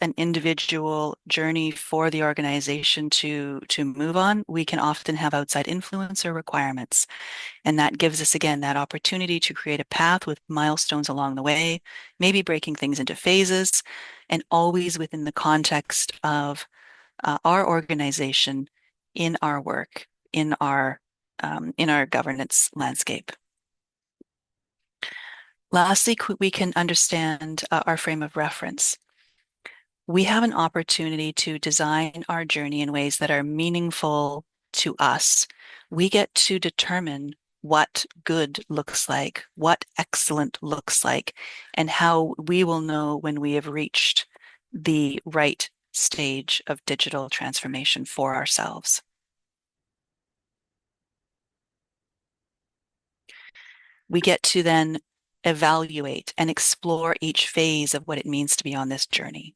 an individual journey for the organization to move on, we can often have outside influence or requirements. And that gives us, again, that opportunity to create a path with milestones along the way, maybe breaking things into phases, and always within the context of our organization, in our work, in our governance landscape. Lastly, we can understand our frame of reference. We have an opportunity to design our journey in ways that are meaningful to us. We get to determine what good looks like, what excellent looks like, and how we will know when we have reached the right stage of digital transformation for ourselves. We get to then evaluate and explore each phase of what it means to be on this journey.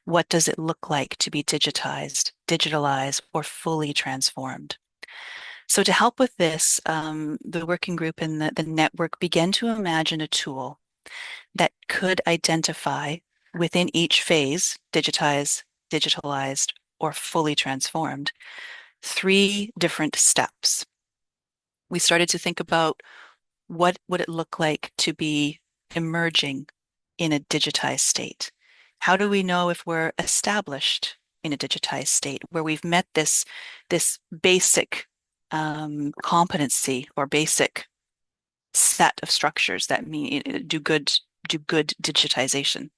What does it look like to be digitized, digitalized, or fully transformed? So to help with this, the working group and the network began to imagine a tool that could identify within each phase, digitized, digitalized, or fully transformed, 3 different steps. We started to think about what would it look like to be emerging in a digitized state? How do we know if we're established in a digitized state where we've met this basic competency or basic set of structures that mean do good digitization?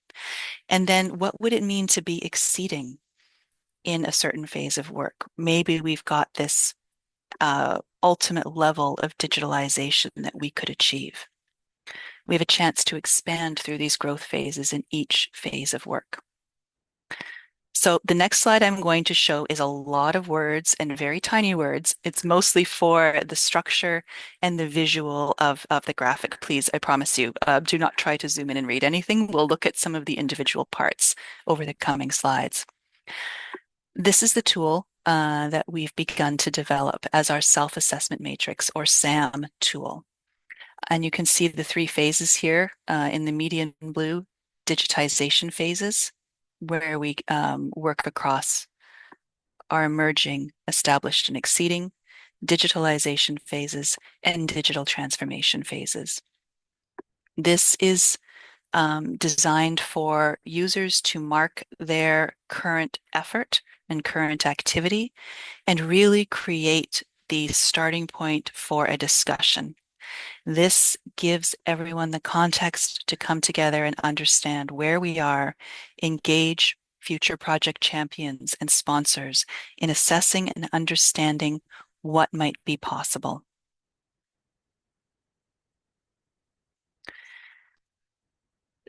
And then what would it mean to be exceeding in a certain phase of work? Maybe we've got this ultimate level of digitalization that we could achieve. We have a chance to expand through these growth phases in each phase of work. So the next slide I'm going to show is a lot of words and very tiny words. It's mostly for the structure and the visual of the graphic. Please, I promise you, do not try to zoom in and read anything. We'll look at some of the individual parts over the coming slides. This is the tool that we've begun to develop as our self-assessment matrix, or SAM tool. And you can see the 3 phases here in the medium blue, digitization phases, where we work across our emerging, established, and exceeding, digitalization phases, and digital transformation phases. This is designed for users to mark their current effort and current activity and really create the starting point for a discussion. This gives everyone the context to come together and understand where we are, engage future project champions and sponsors in assessing and understanding what might be possible.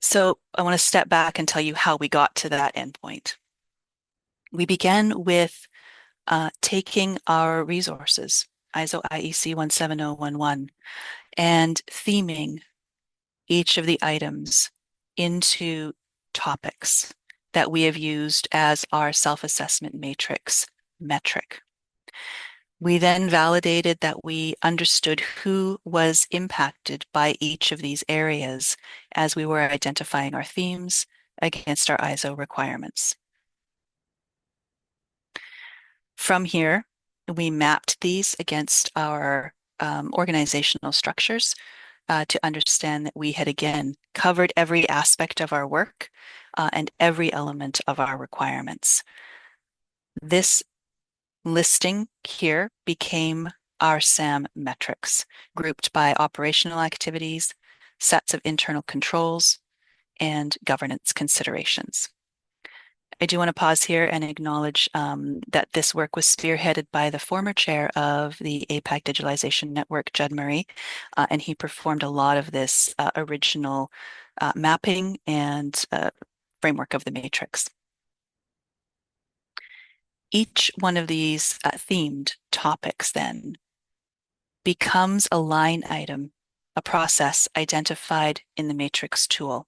So I want to step back and tell you how we got to that endpoint. We began with taking our resources, ISO IEC 17011, and theming each of the items into topics that we have used as our self-assessment matrix metric. We then validated that we understood who was impacted by each of these areas as we were identifying our themes against our ISO requirements. From here, we mapped these against our organizational structures to understand that we had, again, covered every aspect of our work and every element of our requirements. This listing here became our SAM metrics, grouped by operational activities, sets of internal controls, and governance considerations. I do want to pause here and acknowledge that this work was spearheaded by the former chair of the APAC Digitalization Network, Judd Murray, and he performed a lot of this original mapping and framework of the matrix. Each one of these themed topics then becomes a line item, a process identified in the matrix tool.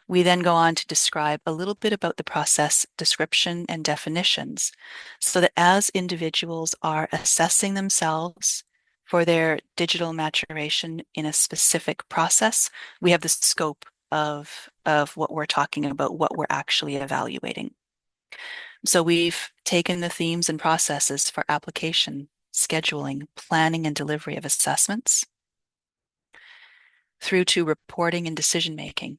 We then go on to describe a little bit about the process description and definitions so that as individuals are assessing themselves for their digital maturation in a specific process, we have the scope of what we're talking about, what we're actually evaluating. So we've taken the themes and processes for application, scheduling, planning, and delivery of assessments through to reporting and decision making,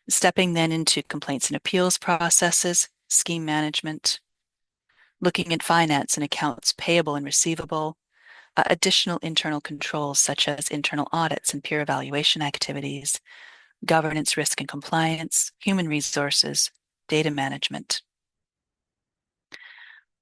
stepping then into complaints and appeals processes, scheme management, looking at finance and accounts payable and receivable, additional internal controls such as internal audits and peer evaluation activities, governance, risk and compliance, human resources, data management.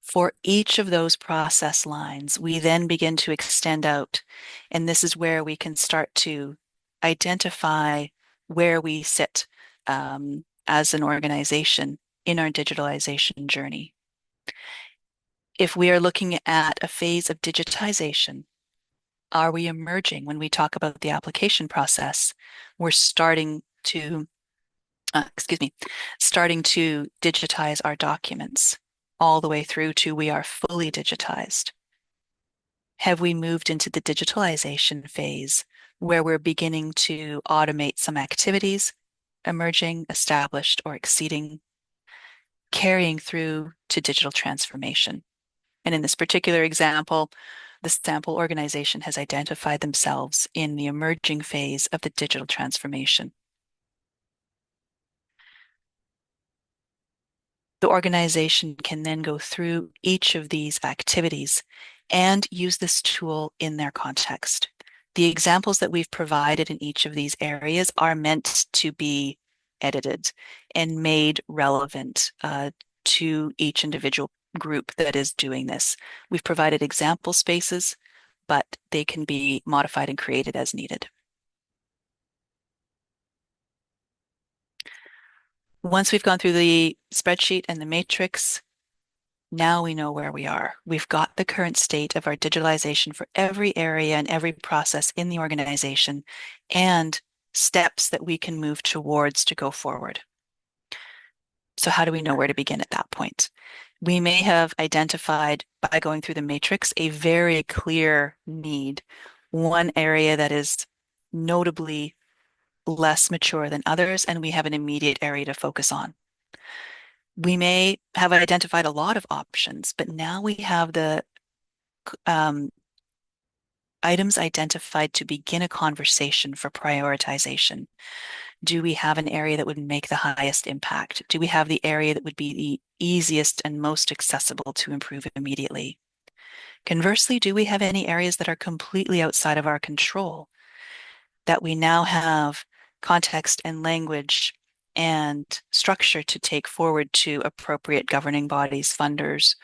For each of those process lines, we then begin to extend out, and this is where we can start to identify where we sit as an organization in our digitalization journey. If we are looking at a phase of digitization, are we emerging when we talk about the application process? We're starting to starting to digitize our documents all the way through to we are fully digitized. Have we moved into the digitalization phase where we're beginning to automate some activities, emerging, established, or exceeding, carrying through to digital transformation? And in this particular example, the sample organization has identified themselves in the emerging phase of the digital transformation. The organization can then go through each of these activities and use this tool in their context. The examples that we've provided in each of these areas are meant to be edited and made relevant to each individual group that is doing this. We've provided example spaces, but they can be modified and created as needed. Once we've gone through the spreadsheet and the matrix, now we know where we are. We've got the current state of our digitalization for every area and every process in the organization and steps that we can move towards to go forward. So how do we know where to begin at that point? We may have identified by going through the matrix a very clear need, one area that is notably less mature than others, and we have an immediate area to focus on. We may have identified a lot of options, but now we have the items identified to begin a conversation for prioritization. Do we have an area that would make the highest impact? Do we have the area that would be the easiest and most accessible to improve immediately? Conversely, do we have any areas that are completely outside of our control that we now have context and language and structure to take forward to appropriate governing bodies, funders,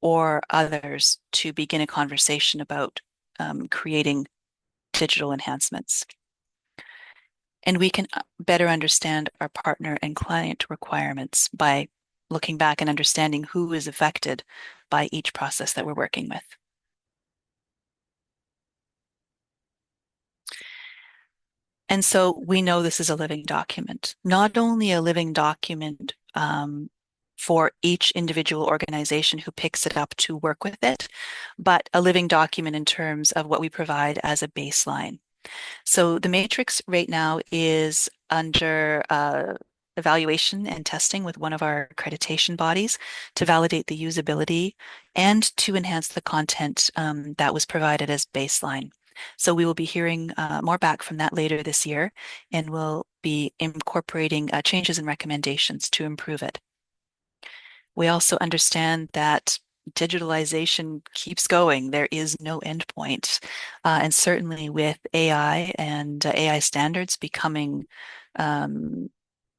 or others to begin a conversation about creating digital enhancements? And we can better understand our partner and client requirements by looking back and understanding who is affected by each process that we're working with. And so we know this is a living document, not only a living document for each individual organization who picks it up to work with it, but a living document in terms of what we provide as a baseline. So the matrix right now is under evaluation and testing with one of our accreditation bodies to validate the usability and to enhance the content that was provided as baseline. So we will be hearing more back from that later this year, and we'll be incorporating changes and recommendations to improve it. We also understand that digitalization keeps going. There is no endpoint. And certainly with AI and AI standards becoming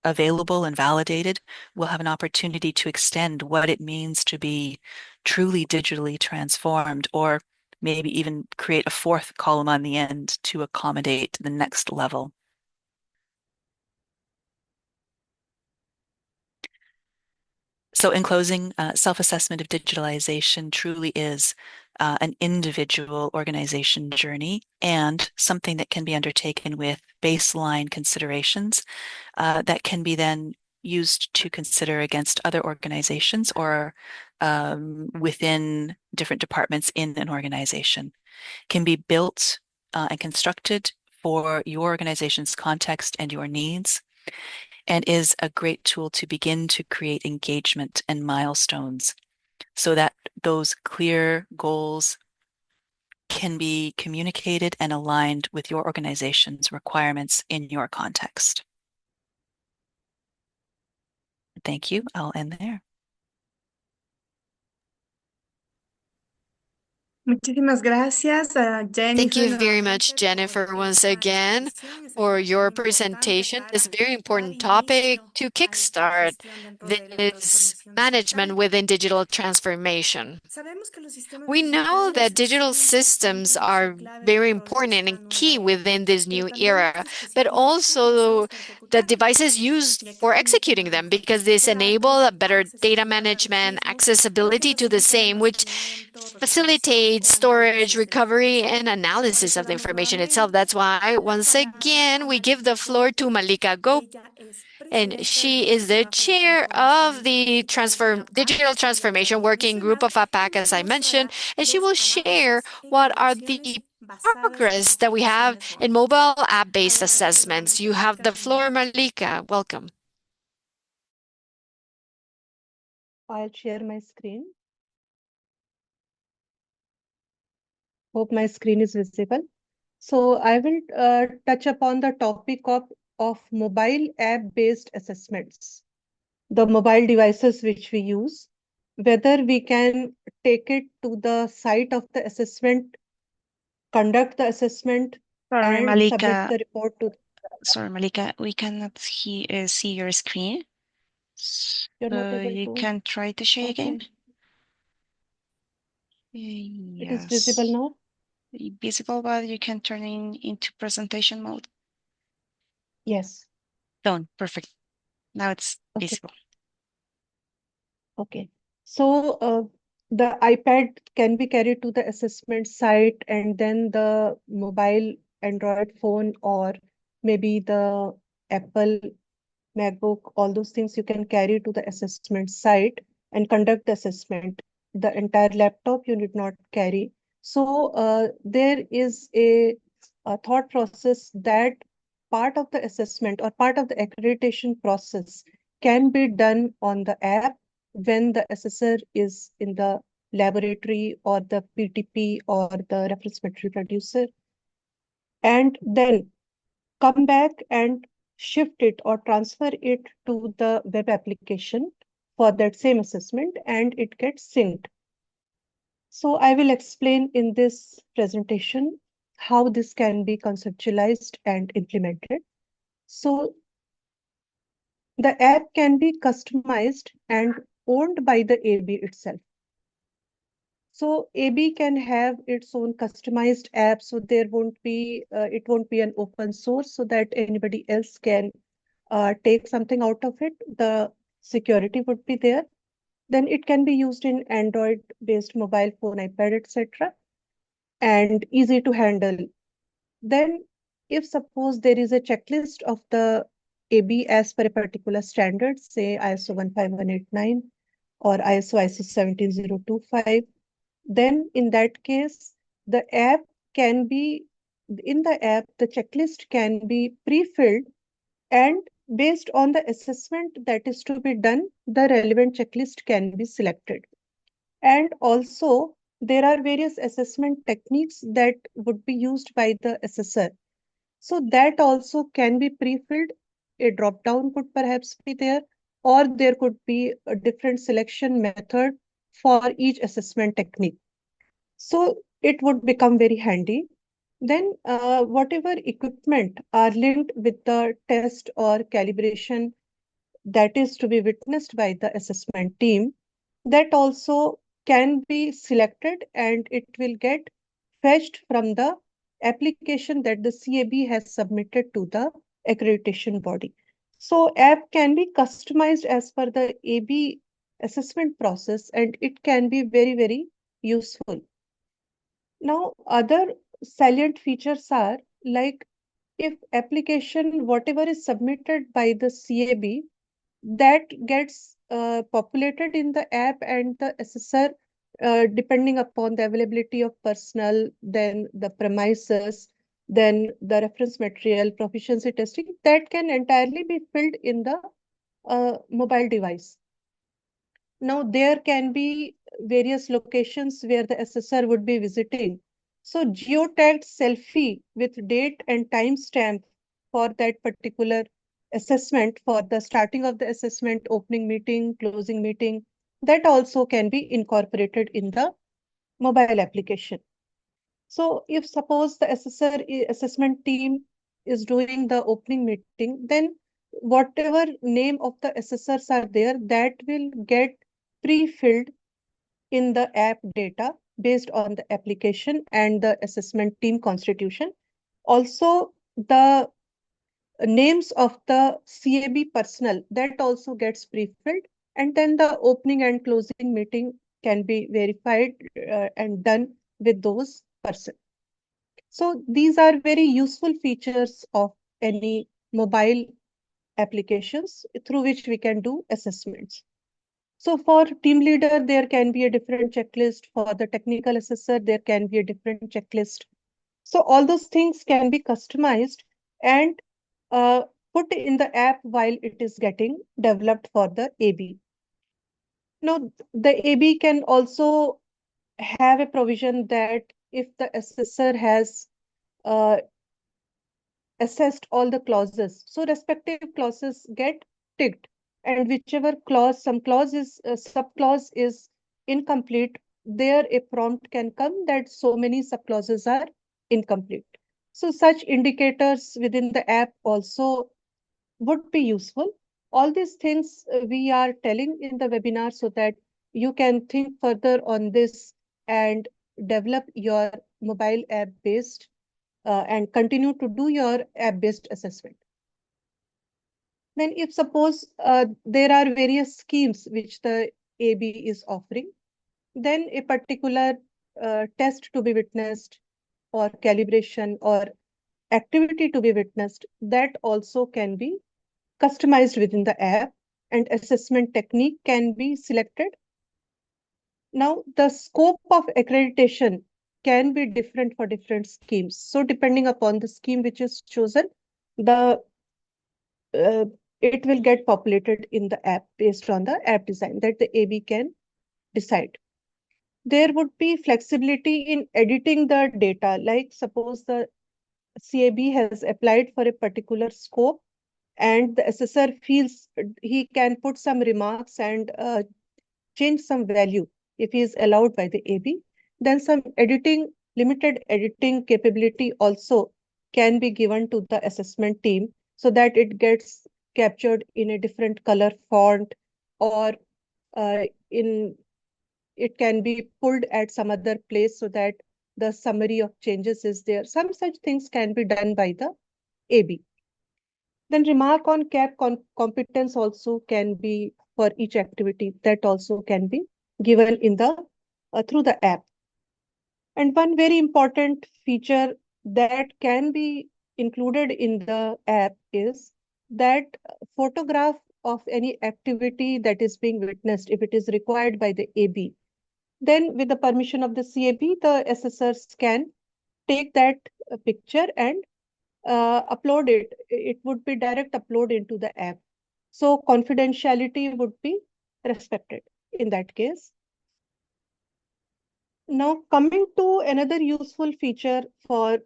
available and validated, we'll have an opportunity to extend what it means to be truly digitally transformed, or maybe even create a fourth column on the end to accommodate the next level. So in closing, self-assessment of digitalization truly is an individual organization journey and something that can be undertaken with baseline considerations that can be then used to consider against other organizations or within different departments in an organization. Can be built and constructed for your organization's context and your needs, and is a great tool to begin to create engagement and milestones so that those clear goals can be communicated and aligned with your organization's requirements in your context. Thank you. I'll end there. Muchísimas gracias, Jennifer. Thank you very much, Jennifer, once again for your presentation. This very important topic to kickstart this management within digital transformation. We know that digital systems are very important and key within this new era, but also the devices used for executing them, because this enable a better data management, accessibility to the same, which facilitates storage, recovery, and analysis of the information itself. That's why, once again, we give the floor to Malika Gop, and she is the chair of the Digital Transformation Working Group of APAC, as I mentioned, and she will share what are the progress that we have in mobile app-based assessments. You have the floor, Malika. Welcome. I'll share my screen. Hope my screen is visible. So I will touch upon the topic of mobile app-based assessments, the mobile devices which we use, whether we can take it to the site of the assessment, conduct the assessment, Sorry, and Malika. submit the report to. Sorry, Malika, we cannot see your screen. You're not So able you to. can try to share again. It is Yes. visible now. Visible, but you can turn into presentation mode. Yes. Done. Perfect. Now it's Okay. visible. Okay. So the iPad can be carried to the assessment site, and then the mobile Android phone or maybe the Apple MacBook, all those things you can carry to the assessment site and conduct the assessment. The entire laptop you need not carry. So there is a thought process that part of the assessment or part of the accreditation process can be done on the app when the assessor is in the laboratory or the PTP or the reference material producer, and then come back and shift it or transfer it to the web application for that same assessment, and it gets synced. So I will explain in this presentation how this can be conceptualized and implemented. So the app can be customized and owned by the AB itself. So AB can have its own customized app, so there won't be it won't be an open source so that anybody else can take something out of it. The security would be there. Then it can be used in Android-based mobile phone, iPad, etc., and easy to handle. Then, if suppose there is a checklist of the AB as per a particular standard, say ISO 15189 or ISO 17025, then in that case, the app can be, in the app, the checklist can be pre-filled, and based on the assessment that is to be done, the relevant checklist can be selected. And also, there are various assessment techniques that would be used by the assessor. So that also can be pre-filled. A drop-down could perhaps be there, or there could be a different selection method for each assessment technique. So it would become very handy. Then whatever equipment are linked with the test or calibration that is to be witnessed by the assessment team, that also can be selected, and it will get fetched from the application that the CAB has submitted to the accreditation body. So app can be customized as per the AB assessment process, and it can be very, very useful. Now, other salient features are like, if application, whatever is submitted by the CAB, that gets populated in the app, and the assessor, depending upon the availability of personnel, then the premises, then the reference material, proficiency testing, that can entirely be filled in the mobile device. Now, there can be various locations where the assessor would be visiting. So, geotagged selfie with date and timestamp for that particular assessment, for the starting of the assessment, opening meeting, closing meeting, that also can be incorporated in the mobile application. So, if suppose the assessment team is doing the opening meeting, then whatever name of the assessors are there, that will get pre-filled in the app data based on the application and the assessment team constitution. Also, the names of the CAB personnel, that also gets pre-filled, and then the opening and closing meeting can be verified and done with those persons. So these are very useful features of any mobile applications through which we can do assessments. So for team leader, there can be a different checklist. For the technical assessor, there can be a different checklist. So all those things can be customized and uh, put in the app while it is getting developed for the AB. Now, the AB can also have a provision that if the assessor has uh, assessed all the clauses, so respective clauses get ticked, and whichever clause, some clause is subclause is incomplete, there a prompt can come that so many subclauses are incomplete. So such indicators within the app also would be useful. All these things we are telling in the webinar so that you can think further on this and develop your mobile app based and continue to do your app-based assessment. Then if suppose there are various schemes which the AB is offering, then a particular test to be witnessed or calibration or activity to be witnessed, that also can be customized within the app and assessment technique can be selected. Now, the scope of accreditation can be different for different schemes. So depending upon the scheme which is chosen, the it will get populated in the app based on the app design that the AB can decide. There would be flexibility in editing the data, like suppose the CAB has applied for a particular scope and the assessor feels he can put some remarks and change some value if he is allowed by the AB, then some limited editing capability also can be given to the assessment team so that it gets captured in a different color font or in it can be pulled at some other place so that the summary of changes is there. Some such things can be done by the AB. Then remark on CAP competence also can be for each activity, that also can be given in the through the app. And one very important feature that can be included in the app is that photograph of any activity that is being witnessed, if it is required by the AB, then with the permission of the CAB, the assessors can take that picture and upload it. It would be direct upload into the app. So confidentiality would be respected in that case. Now coming to another useful feature for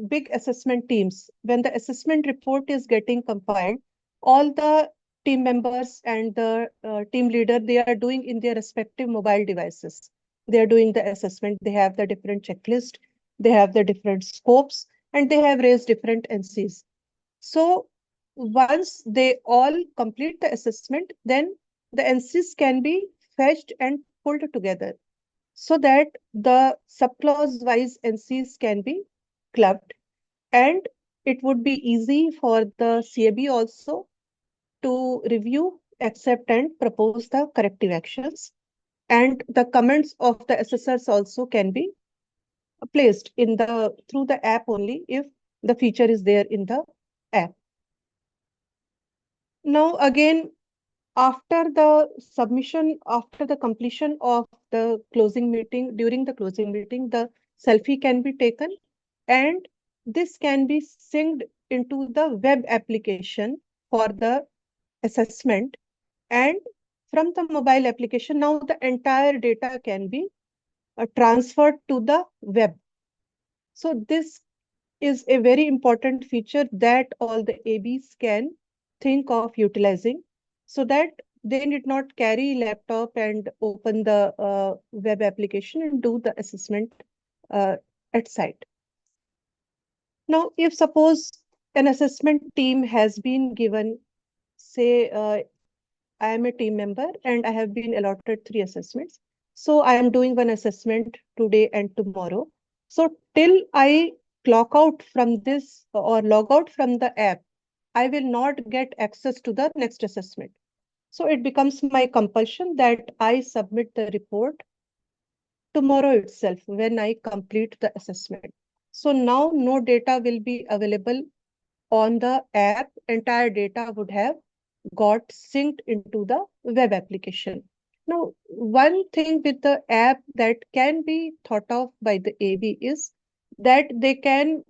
big assessment teams, when the assessment report is getting compiled, all the team members and the team leader, they are doing in their respective mobile devices. They are doing the assessment, they have the different checklist, they have the different scopes, and they have raised different NCs. So once they all complete the assessment, then the NCs can be fetched and pulled together so that the subclause wise NCs can be clubbed, and it would be easy for the CAB also to review, accept and propose the corrective actions. And the comments of the assessors also can be placed in the through the app only if the feature is there in the app. Now again, after the submission, after the completion of the closing meeting, during the closing meeting, the selfie can be taken and this can be synced into the web application for the assessment, and from the mobile application, now the entire data can be transferred to the web. So this is a very important feature that all the ABs can think of utilizing, so that they need not carry laptop and open the web application and do the assessment at site. Now, if suppose an assessment team has been given, say, I am a team member and I have been allotted 3 assessments. So I am doing one assessment today and tomorrow. So till I clock out from this or log out from the app, I will not get access to the next assessment. So it becomes my compulsion that I submit the report tomorrow itself when I complete the assessment. So now no data will be available on the app. Entire data would have got synced into the web application. Now, one thing with the app that can be thought of by the AB is that they can,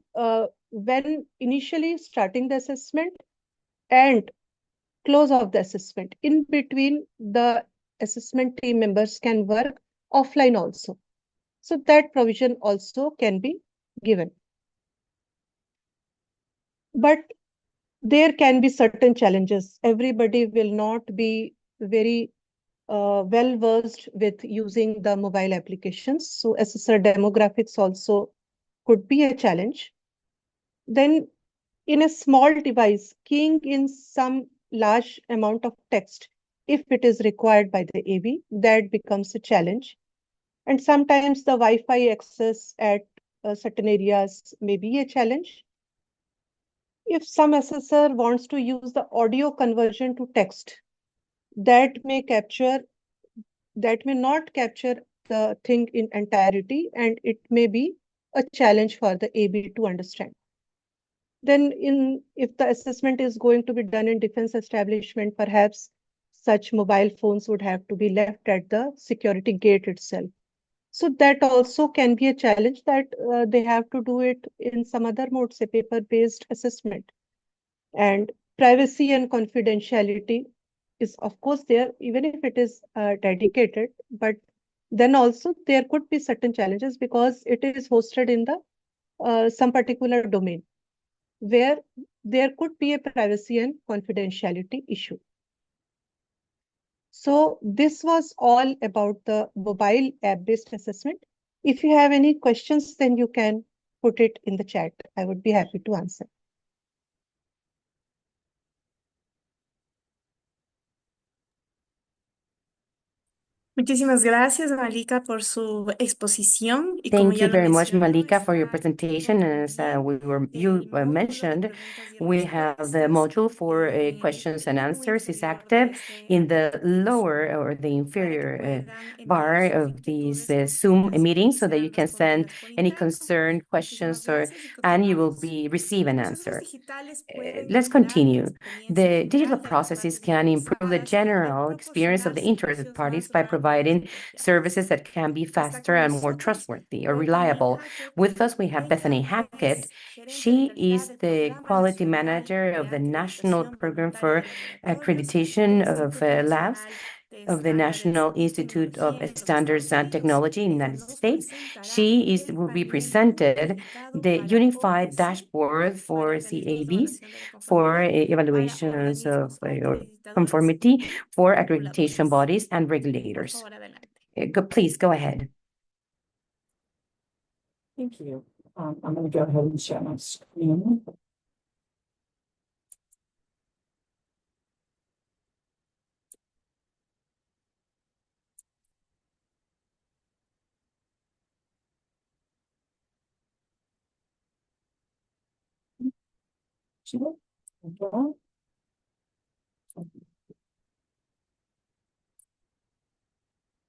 when initially starting the assessment and close of the assessment, in between the assessment team members can work offline also. So that provision also can be given. But there can be certain challenges. Everybody will not be very well versed with using the mobile applications. So assessor demographics also could be a challenge. Then in a small device, keying in some large amount of text, if it is required by the AB, that becomes a challenge. And sometimes the Wi-Fi access at certain areas may be a challenge. If some assessor wants to use the audio conversion to text, that may not capture the thing in entirety, and it may be a challenge for the AB to understand. Then if the assessment is going to be done in defense establishment, perhaps such mobile phones would have to be left at the security gate itself. So that also can be a challenge that they have to do it in some other mode, say paper-based assessment. And privacy and confidentiality is of course there, even if it is dedicated, but then also there could be certain challenges because it is hosted in the some particular domain where there could be a privacy and confidentiality issue. So this was all about the mobile app-based assessment. If you have any questions, then you can put it in the chat. I would be happy to answer. Muchísimas gracias, Malika, por su exposición. Y como Thank ya you lo very much, mencionó, Malika, for your está presentation. As you mentioned, we have the module for questions and answers is active in the lower or the inferior bar of these Zoom meetings, so that you can send any concern, questions, and you will receive an answer. Let's continue. The digital processes can improve the general experience of the interested parties by providing services that can be faster and more trustworthy or reliable. With us, we have Bethany Hackett. She is the quality manager of the National Program for Accreditation of Labs of the National Institute of Standards and Technology in the United States. She will be presented the unified dashboard for CABs for evaluations of conformity for accreditation bodies and regulators. Please go ahead. Thank you. I'm going to go ahead and share my screen.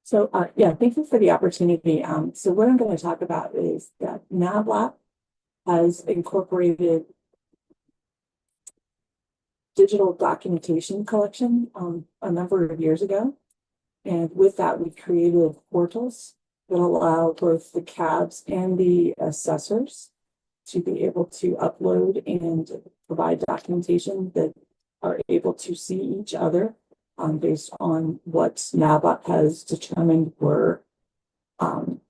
So yeah, thank you for the opportunity. So what I'm going to talk about is that NAVLAP has incorporated digital documentation collection a number of years ago. And with that, we created portals that allow both the CABs and the assessors to be able to upload and provide documentation that are able to see each other based on what NAVLAP has determined were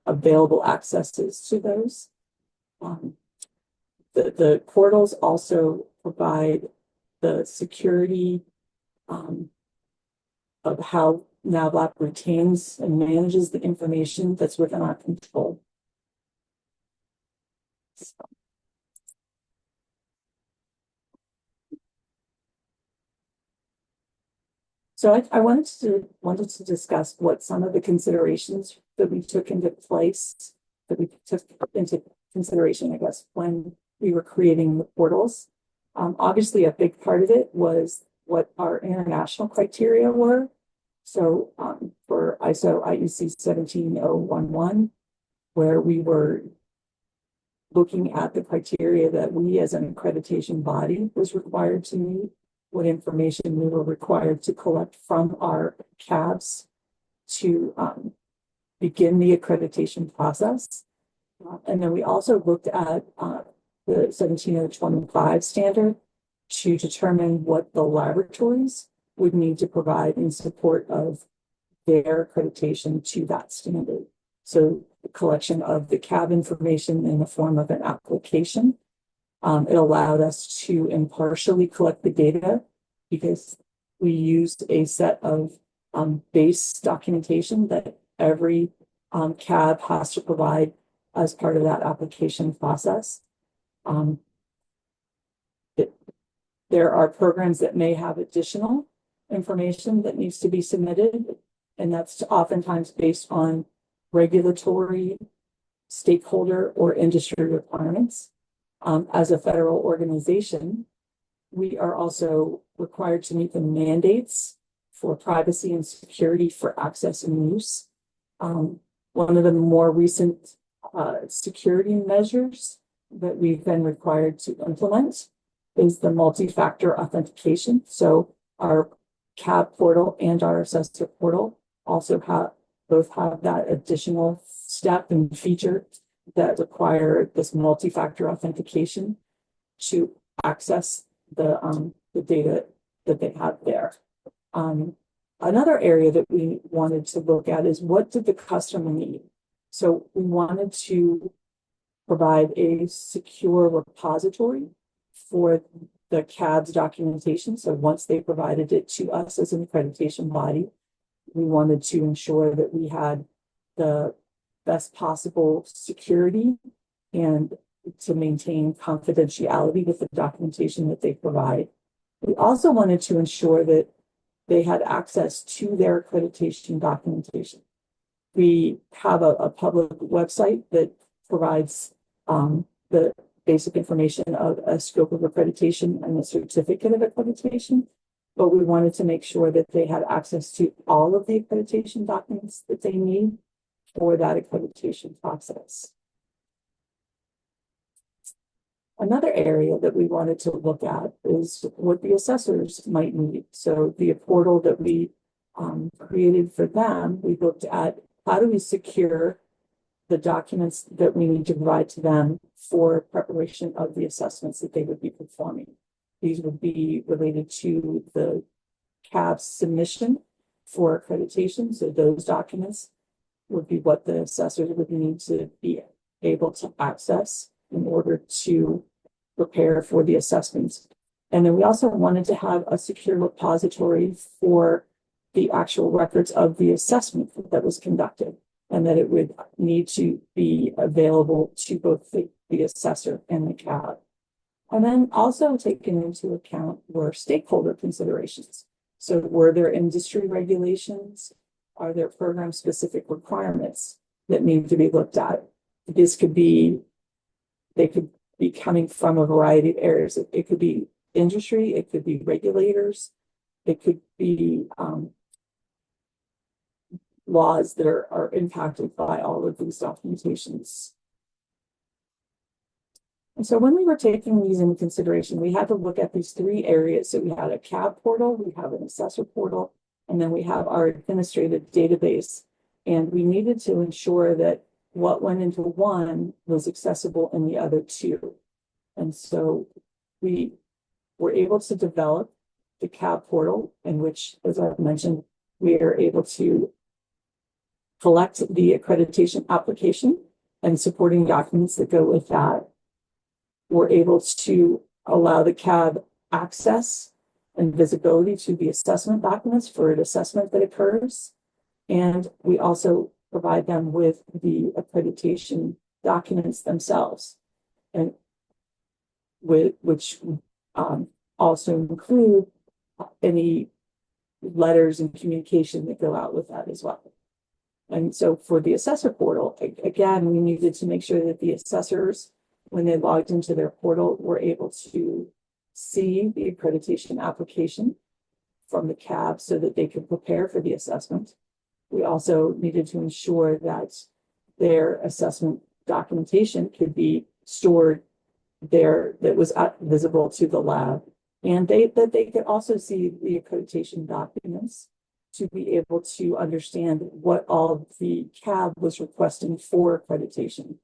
available accesses to those. The portals also provide the security of how NAVLAP retains and manages the information that's within our control. So I wanted to discuss what some of the considerations that we took into place, that we took into consideration, I guess, when we were creating the portals. Obviously, a big part of it was what our international criteria were. So for ISO IEC 17011, where we were looking at the criteria that we as an accreditation body was required to meet, what information we were required to collect from our CABs to begin the accreditation process. And then we also looked at the 17025 standard to determine what the laboratories would need to provide in support of their accreditation to that standard. So the collection of the CAB information in the form of an application. It allowed us to impartially collect the data because we used a set of base documentation that every CAB has to provide as part of that application process. There are programs that may have additional information that needs to be submitted, and that's oftentimes based on regulatory, stakeholder, or industry requirements. As a federal organization, we are also required to meet the mandates for privacy and security for access and use. One of the more recent security measures that we've been required to implement is the multi-factor authentication. So our CAB portal and our assessor portal also both have that additional step and feature that require this multi-factor authentication to access the data that they have there. Another area that we wanted to look at is what did the customer need? So we wanted to provide a secure repository for the CAB's documentation. So once they provided it to us as an accreditation body, we wanted to ensure that we had the best possible security and to maintain confidentiality with the documentation that they provide. We also wanted to ensure that they had access to their accreditation documentation. We have a public website that provides the basic information of a scope of accreditation and a certificate of accreditation, but we wanted to make sure that they had access to all of the accreditation documents that they need for that accreditation process. Another area that we wanted to look at is what the assessors might need. So the portal that we created for them, we looked at how do we secure the documents that we need to provide to them for preparation of the assessments that they would be performing. These would be related to the CAB submission for accreditation. So those documents would be what the assessors would need to be able to access in order to prepare for the assessments. And then we also wanted to have a secure repository for the actual records of the assessment that was conducted, and that it would need to be available to both the assessor and the CAB. And then also taken into account were stakeholder considerations. So were there industry regulations? Are there program-specific requirements that need to be looked at? This could be, they could be coming from a variety of areas. It could be industry, it could be regulators, it could be laws that are impacted by all of these documentations. And so when we were taking these into consideration, we had to look at these three areas. So we had a CAB portal, we have an assessor portal, and then we have our administrative database. And we needed to ensure that what went into one was accessible in the other two. And so we were able to develop the CAB portal, in which, as I've mentioned, we are able to collect the accreditation application and supporting documents that go with that. We're able to allow the CAB access and visibility to the assessment documents for an assessment that occurs. And we also provide them with the accreditation documents themselves, and which also include any letters and communication that go out with that as well. And so for the assessor portal, again, we needed to make sure that the assessors, when they logged into their portal, were able to see the accreditation application from the CAB so that they could prepare for the assessment. We also needed to ensure that their assessment documentation could be stored there, that was visible to the lab, and that they could also see the accreditation documents to be able to understand what all the CAB was requesting for accreditation.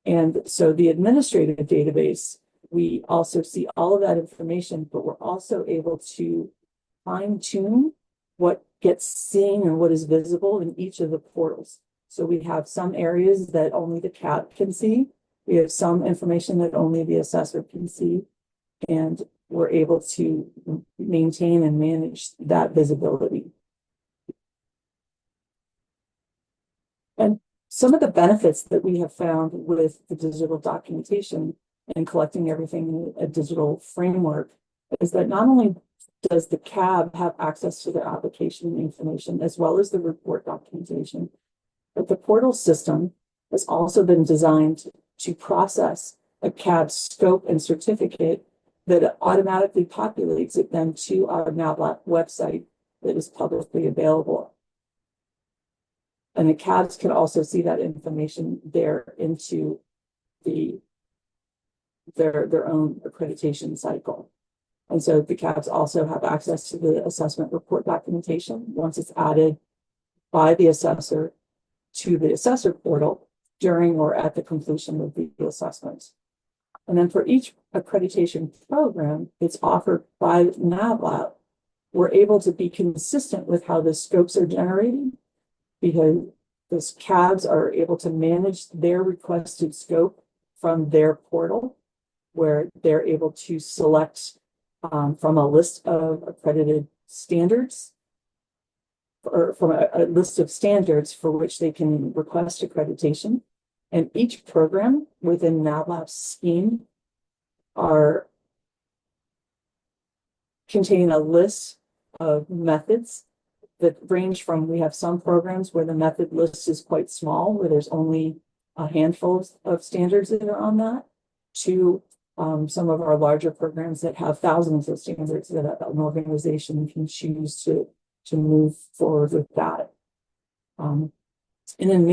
And so the administrative database, we also see all of that information, but we're also able to fine-tune what gets seen and what is visible in each of the portals. So we have some areas that only the CAB can see. We have some information that only the assessor can see, and we're able to maintain and manage that visibility. And some of the benefits that we have found with the digital documentation and collecting everything in a digital framework is that not only does the CAB have access to their application information as well as the report documentation, but the portal system has also been designed to process a CAB scope and certificate that automatically populates it then to our NAVLAP website that is publicly available. And the CABs can also see that information there into their own accreditation cycle. And so the CABs also have access to the assessment report documentation once it's added by the assessor to the assessor portal during or at the completion of the assessment. And then for each accreditation program that's offered by NAVLAP, we're able to be consistent with how the scopes are generated, because those CABs are able to manage their requested scope from their portal, where they're able to select from a list of accredited standards, or from a list of standards for which they can request accreditation. And each program within NAVLAP's scheme are containing a list of methods that range from, we have some programs where the method list is quite small, where there's only a handful of standards that are on that, to some of our larger programs that have thousands of standards that an organization can choose to move forward with that. And in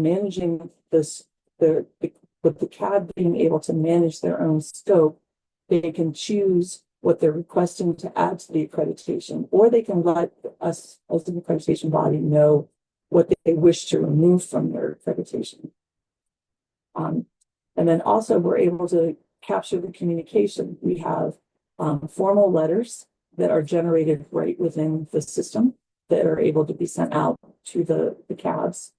managing this, with the CAB being able to manage their own scope, they can choose what they're requesting to add to the accreditation, or they can let us as the accreditation body know what they wish to remove from their accreditation. And then also we're able to capture the communication. We have formal letters that are generated right within the system that are able to be sent out to the CABs.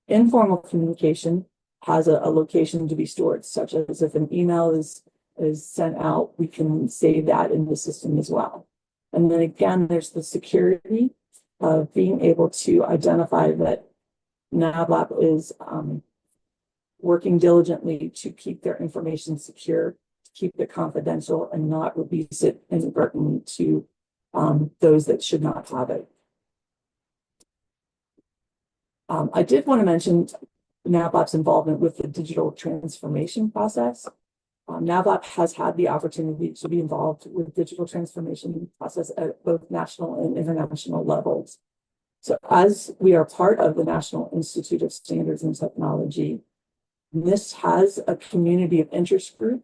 Informal communication has a location to be stored, such as if an email is sent out, we can save that in the system as well. And then again, there's the security of being able to identify that NAVLAP is working diligently to keep their information secure, to keep it confidential, and not release it inadvertently to those that should not have it. I did want to mention NAVLAP's involvement with the digital transformation process. NAVLAP has had the opportunity to be involved with digital transformation process at both national and international levels. So as we are part of the National Institute of Standards and Technology, NIST has a community of interest group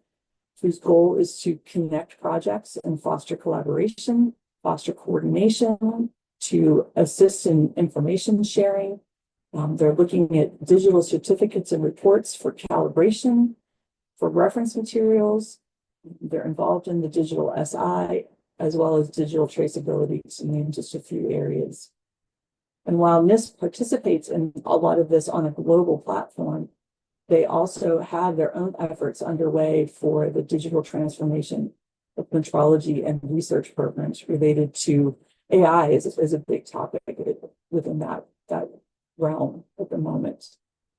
whose goal is to connect projects and foster collaboration, foster coordination, to assist in information sharing. They're looking at digital certificates and reports for calibration, for reference materials. They're involved in the digital SI as well as digital traceability, to name just a few areas. And while NIST participates in a lot of this on a global platform, they also have their own efforts underway for the digital transformation of metrology and research programs related to AI is a big topic within that realm at the moment.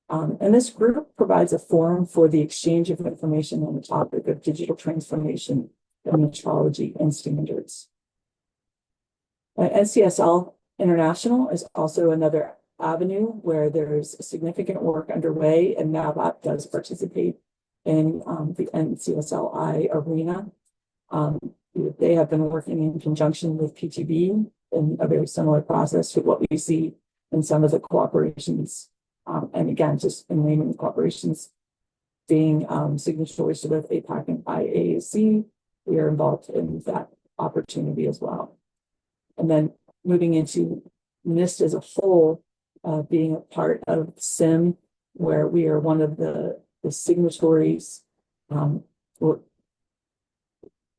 And this group provides a forum for the exchange of information on the topic of digital transformation and metrology and standards. NCSL International is also another avenue where there's significant work underway, and NAVAP does participate in the NCSLI arena. They have been working in conjunction with PTB in a very similar process to what we see in some of the cooperations. And again, just in naming the cooperations, being signatories to both APAC and IAAC, we are involved in that opportunity as well. And then moving into NIST as a whole, being a part of SIM, where we are one of the signatories,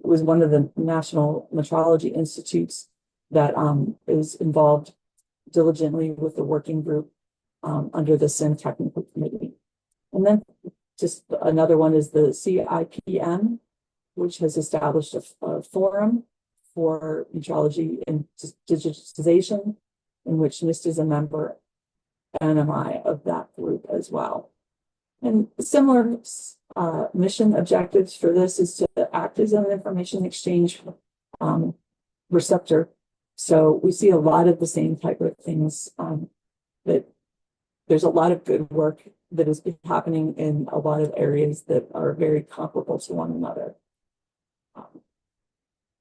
was one of the national metrology institutes that is involved diligently with the working group under the SIM Technical Committee. And then just another one is the CIPM, which has established a forum for metrology and digitization, in which NIST is a member, and MI of that group as well. And similar mission objectives for this is to act as an information exchange receptor. So we see a lot of the same type of things, that there's a lot of good work that is happening in a lot of areas that are very comparable to one another.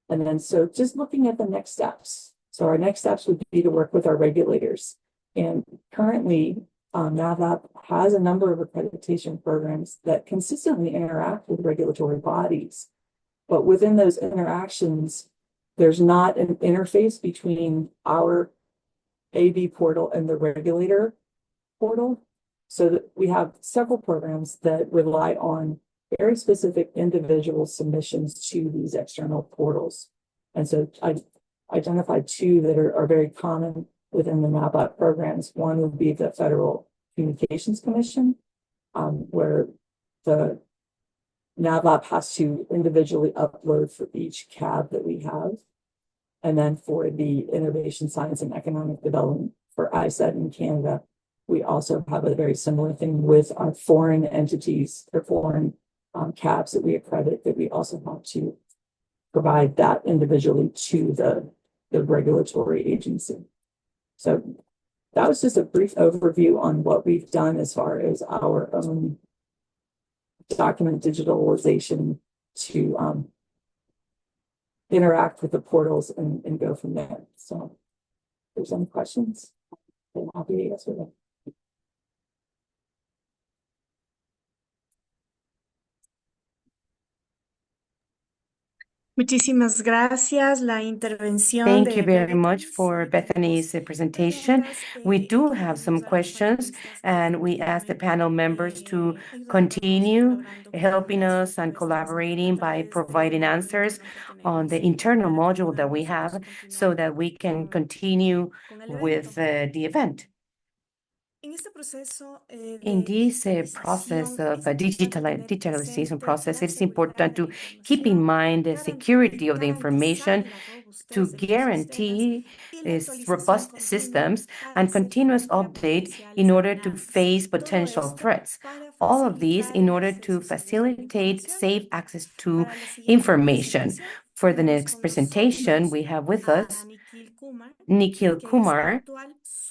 And then, so just looking at the next steps. So our next steps would be to work with our regulators. And currently, NAVAP has a number of accreditation programs that consistently interact with regulatory bodies. But within those interactions, there's not an interface between our AB portal and the regulator portal. So that we have several programs that rely on very specific individual submissions to these external portals. And so I identified two that are very common within the NAVAP programs. One would be the Federal Communications Commission, where the NAVAP has to individually upload for each CAB that we have. And then for the Innovation, Science, and Economic Development for ISET in Canada, we also have a very similar thing with our foreign entities or foreign CABs that we accredit, that we also have to provide that individually to the regulatory agency. So that was just a brief overview on what we've done as far as our own document digitalization to interact with the portals and go from there. So if there's any questions, I'm happy to answer them. Muchísimas gracias. La intervención Thank you de very much for Bethany's presentation. We do have some questions, and we ask the panel members to continue helping us and collaborating by providing answers on the internal module that we have so that we can continue with the event. In this process of digitalization process, it is important to keep in mind the security of the information to guarantee robust systems and continuous update in order to face potential threats. All of these in order to facilitate safe access to information. For the next presentation, we have with us Nikhil Kumar,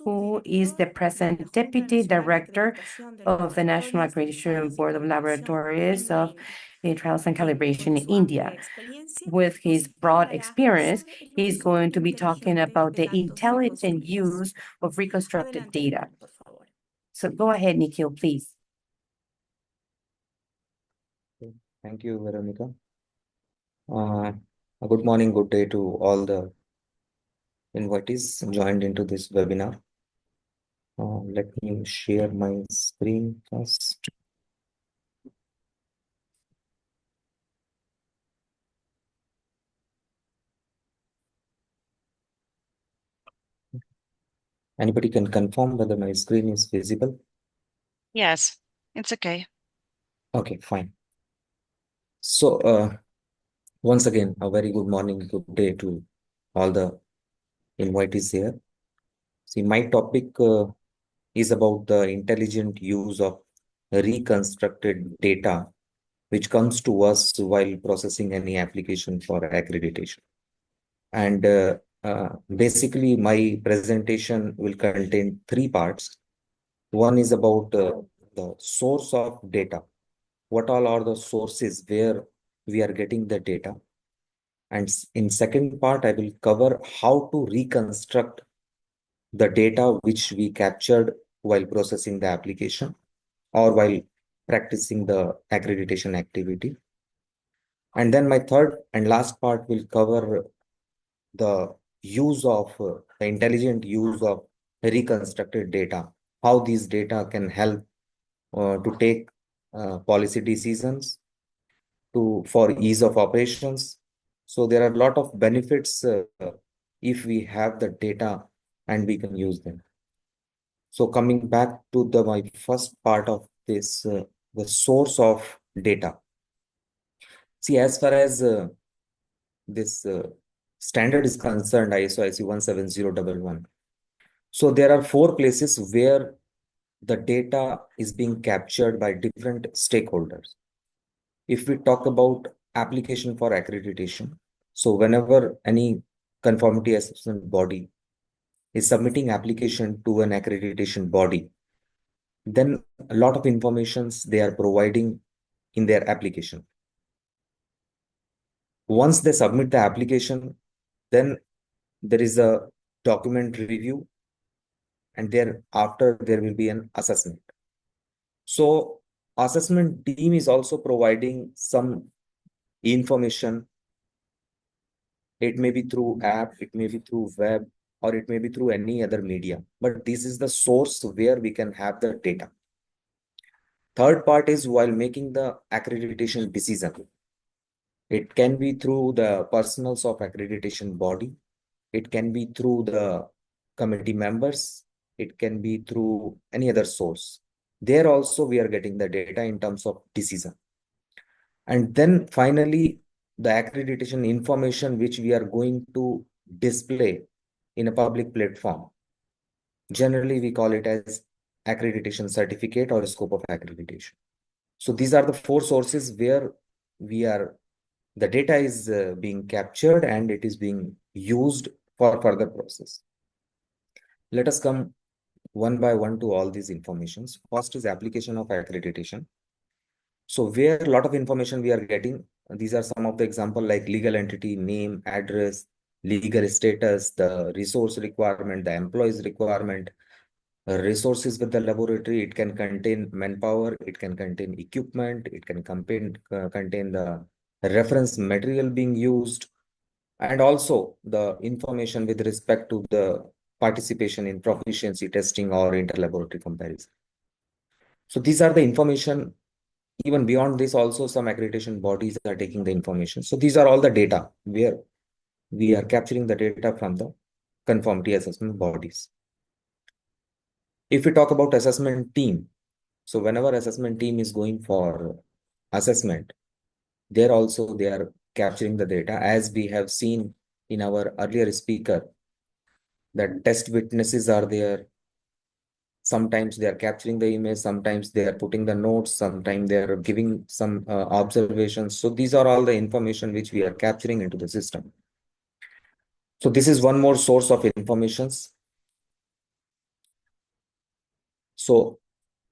who is the present Deputy Director of the National Accreditation Board of Laboratories of Trials and Calibration in India. With his broad experience, he's going to be talking about the intelligent use of reconstructed data. So go ahead, Nikhil, please. Thank you, Veronica. Good morning, good day to all the invitees joined into this webinar. Let me share my screen first. Anybody can confirm whether my screen is visible? Yes, it's okay. Okay, fine. So, once again, a very good morning, good day to all the invitees here. See, my topic is about the intelligent use of reconstructed data which comes to us while processing any application for accreditation. And basically, my presentation will contain three parts. One is about the source of data. What all are the sources where we are getting the data? And in second part, I will cover how to reconstruct the data which we captured while processing the application or while practicing the accreditation activity. And then my third and last part will cover the use of the intelligent use of reconstructed data, how these data can help to take policy decisions for ease of operations. So there are a lot of benefits if we have the data and we can use them. So coming back to my first part of this, the source of data. See, as far as this standard is concerned, ISO 17011. So there are 4 places where the data is being captured by different stakeholders. If we talk about application for accreditation, so whenever any conformity assessment body is submitting application to an accreditation body, then a lot of informations they are providing in their application. Once they submit the application, then there is a document review, and thereafter there will be an assessment. So assessment team is also providing some information. It may be through app, it may be through web, or it may be through any other media. But this is the source where we can have the data. Third part is while making the accreditation decision. It can be through the personals of accreditation body. It can be through the committee members. It can be through any other source. There also we are getting the data in terms of decision. And then finally, the accreditation information which we are going to display in a public platform. Generally, we call it as accreditation certificate or scope of accreditation. So these are the 4 sources where the data is being captured and it is being used for further process. Let us come one by one to all these informations. First is application of accreditation. So where a lot of information we are getting, these are some of the example like legal entity, name, address, legal status, the resource requirement, the employees requirement, resources with the laboratory. It can contain manpower, it can contain equipment, it can contain the reference material being used, and also the information with respect to the participation in proficiency testing or interlaboratory comparison. So these are the information. Even beyond this, also some accreditation bodies are taking the information. So these are all the data where we are capturing the data from the conformity assessment bodies. If we talk about assessment team, so whenever assessment team is going for assessment, there also they are capturing the data, as we have seen in our earlier speaker, that test witnesses are there. Sometimes they are capturing the image, sometimes they are putting the notes, sometimes they are giving some observations. So these are all the information which we are capturing into the system. So this is one more source of informations. So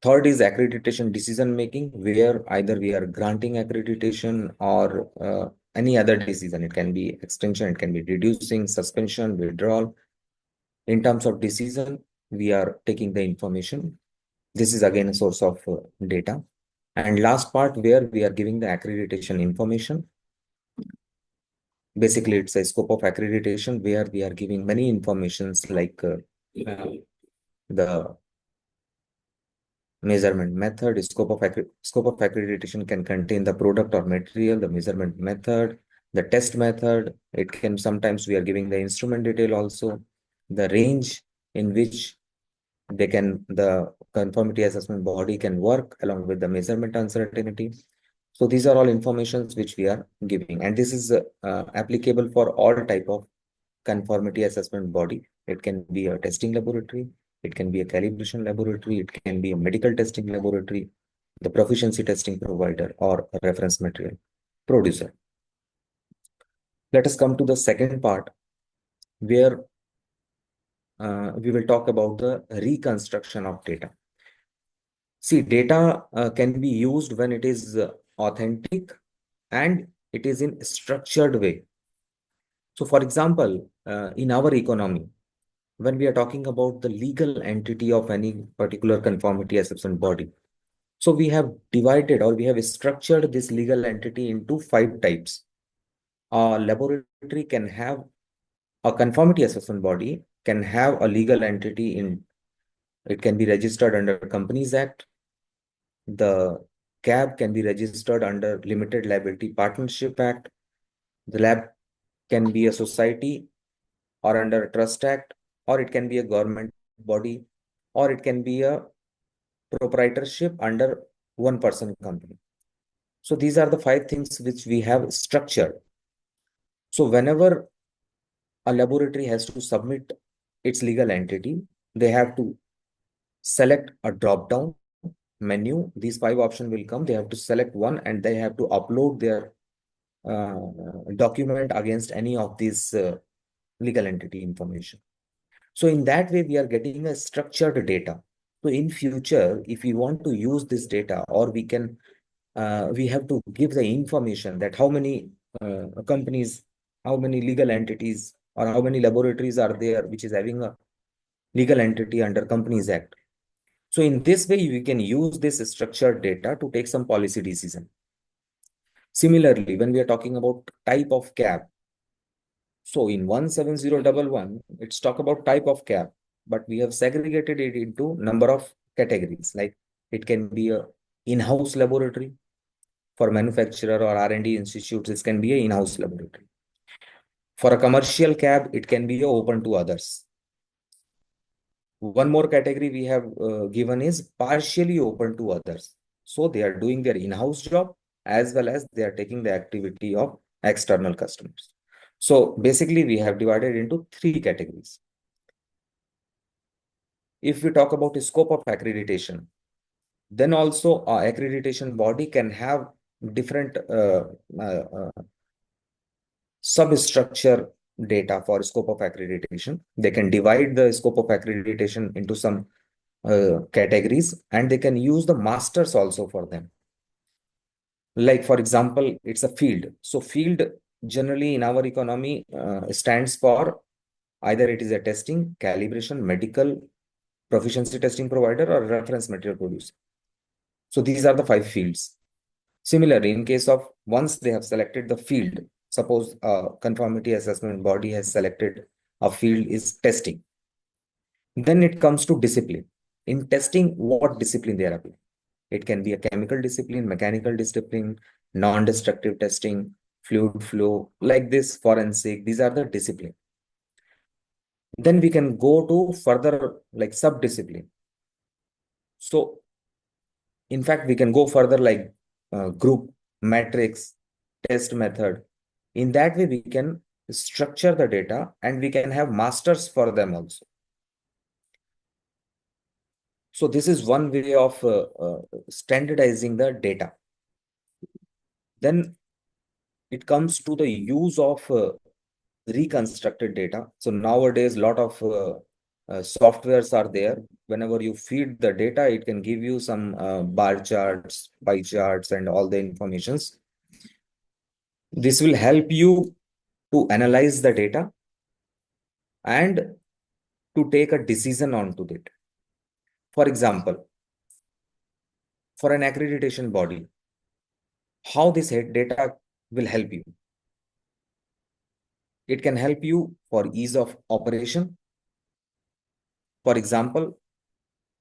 third is accreditation decision making, where either we are granting accreditation or any other decision. It can be extension, it can be reducing, suspension, withdrawal. In terms of decision, we are taking the information. This is again a source of data. And last part where we are giving the accreditation information. Basically, it's a scope of accreditation where we are giving many informations like the measurement method. Scope of accreditation can contain the product or material, the measurement method, the test method. It can sometimes we are giving the instrument detail also, the range, in which the conformity assessment body can work along with the measurement uncertainty. So these are all informations which we are giving, and this is applicable for all type of conformity assessment body. It can be a testing laboratory, it can be a calibration laboratory, it can be a medical testing laboratory, the proficiency testing provider, or a reference material producer. Let us come to the second part, where we will talk about the reconstruction of data. See, data can be used when it is authentic and it is in structured way. So, for example, in our economy, when we are talking about the legal entity of any particular conformity assessment body, so we have divided, or we have structured this legal entity into 5 types. A laboratory can have a conformity assessment body can have a legal entity in, it can be registered under Companies Act. The CAB can be registered under Limited Liability Partnership Act. The lab can be a society or under a Trust Act, or it can be a government body, or it can be a proprietorship under one person company. So these are the 5 things which we have structured. So whenever a laboratory has to submit its legal entity, they have to select a drop-down menu. These 5 options will come. They have to select one and they have to upload their document against any of these legal entity information. So in that way, we are getting a structured data. So in future, if we want to use this data, or we can, we have to give the information that how many companies, how many legal entities, or how many laboratories are there which is having a legal entity under Companies Act. So in this way, we can use this structured data to take some policy decision. Similarly, when we are talking about type of CAB, so in 17011, it's talk about type of CAB, but we have segregated it into number of categories. Like it can be a in-house laboratory for manufacturer or R&D institutes. This can be a in-house laboratory. For a commercial CAB, it can be open to others. One more category we have given is partially open to others. So they are doing their in-house job as well as they are taking the activity of external customers. So basically we have divided into 3 categories. If we talk about the scope of accreditation, then also our accreditation body can have different substructure data for scope of accreditation. They can divide the scope of accreditation into some categories, and they can use the masters also for them. Like for example, it's a field. So field generally in our economy stands for either it is a testing, calibration, medical, proficiency testing provider, or reference material producer. So these are the 5 fields. Similarly, in case of once they have selected the field, suppose a conformity assessment body has selected a field is testing. Then it comes to discipline. In testing, what discipline they are applying? It can be a chemical discipline, mechanical discipline, non-destructive testing, fluid flow, like this, forensic. These are the discipline. Then we can go to further like sub-discipline. So in fact, we can go further like group, matrix, test method. In that way, we can structure the data and we can have masters for them also. So this is one way of standardizing the data. Then it comes to the use of reconstructed data. So nowadays, a lot of softwares are there. Whenever you feed the data, it can give you some bar charts, pie charts, and all the informations. This will help you to analyze the data and to take a decision onto it. For example, for an accreditation body, how this data will help you? It can help you for ease of operation. For example,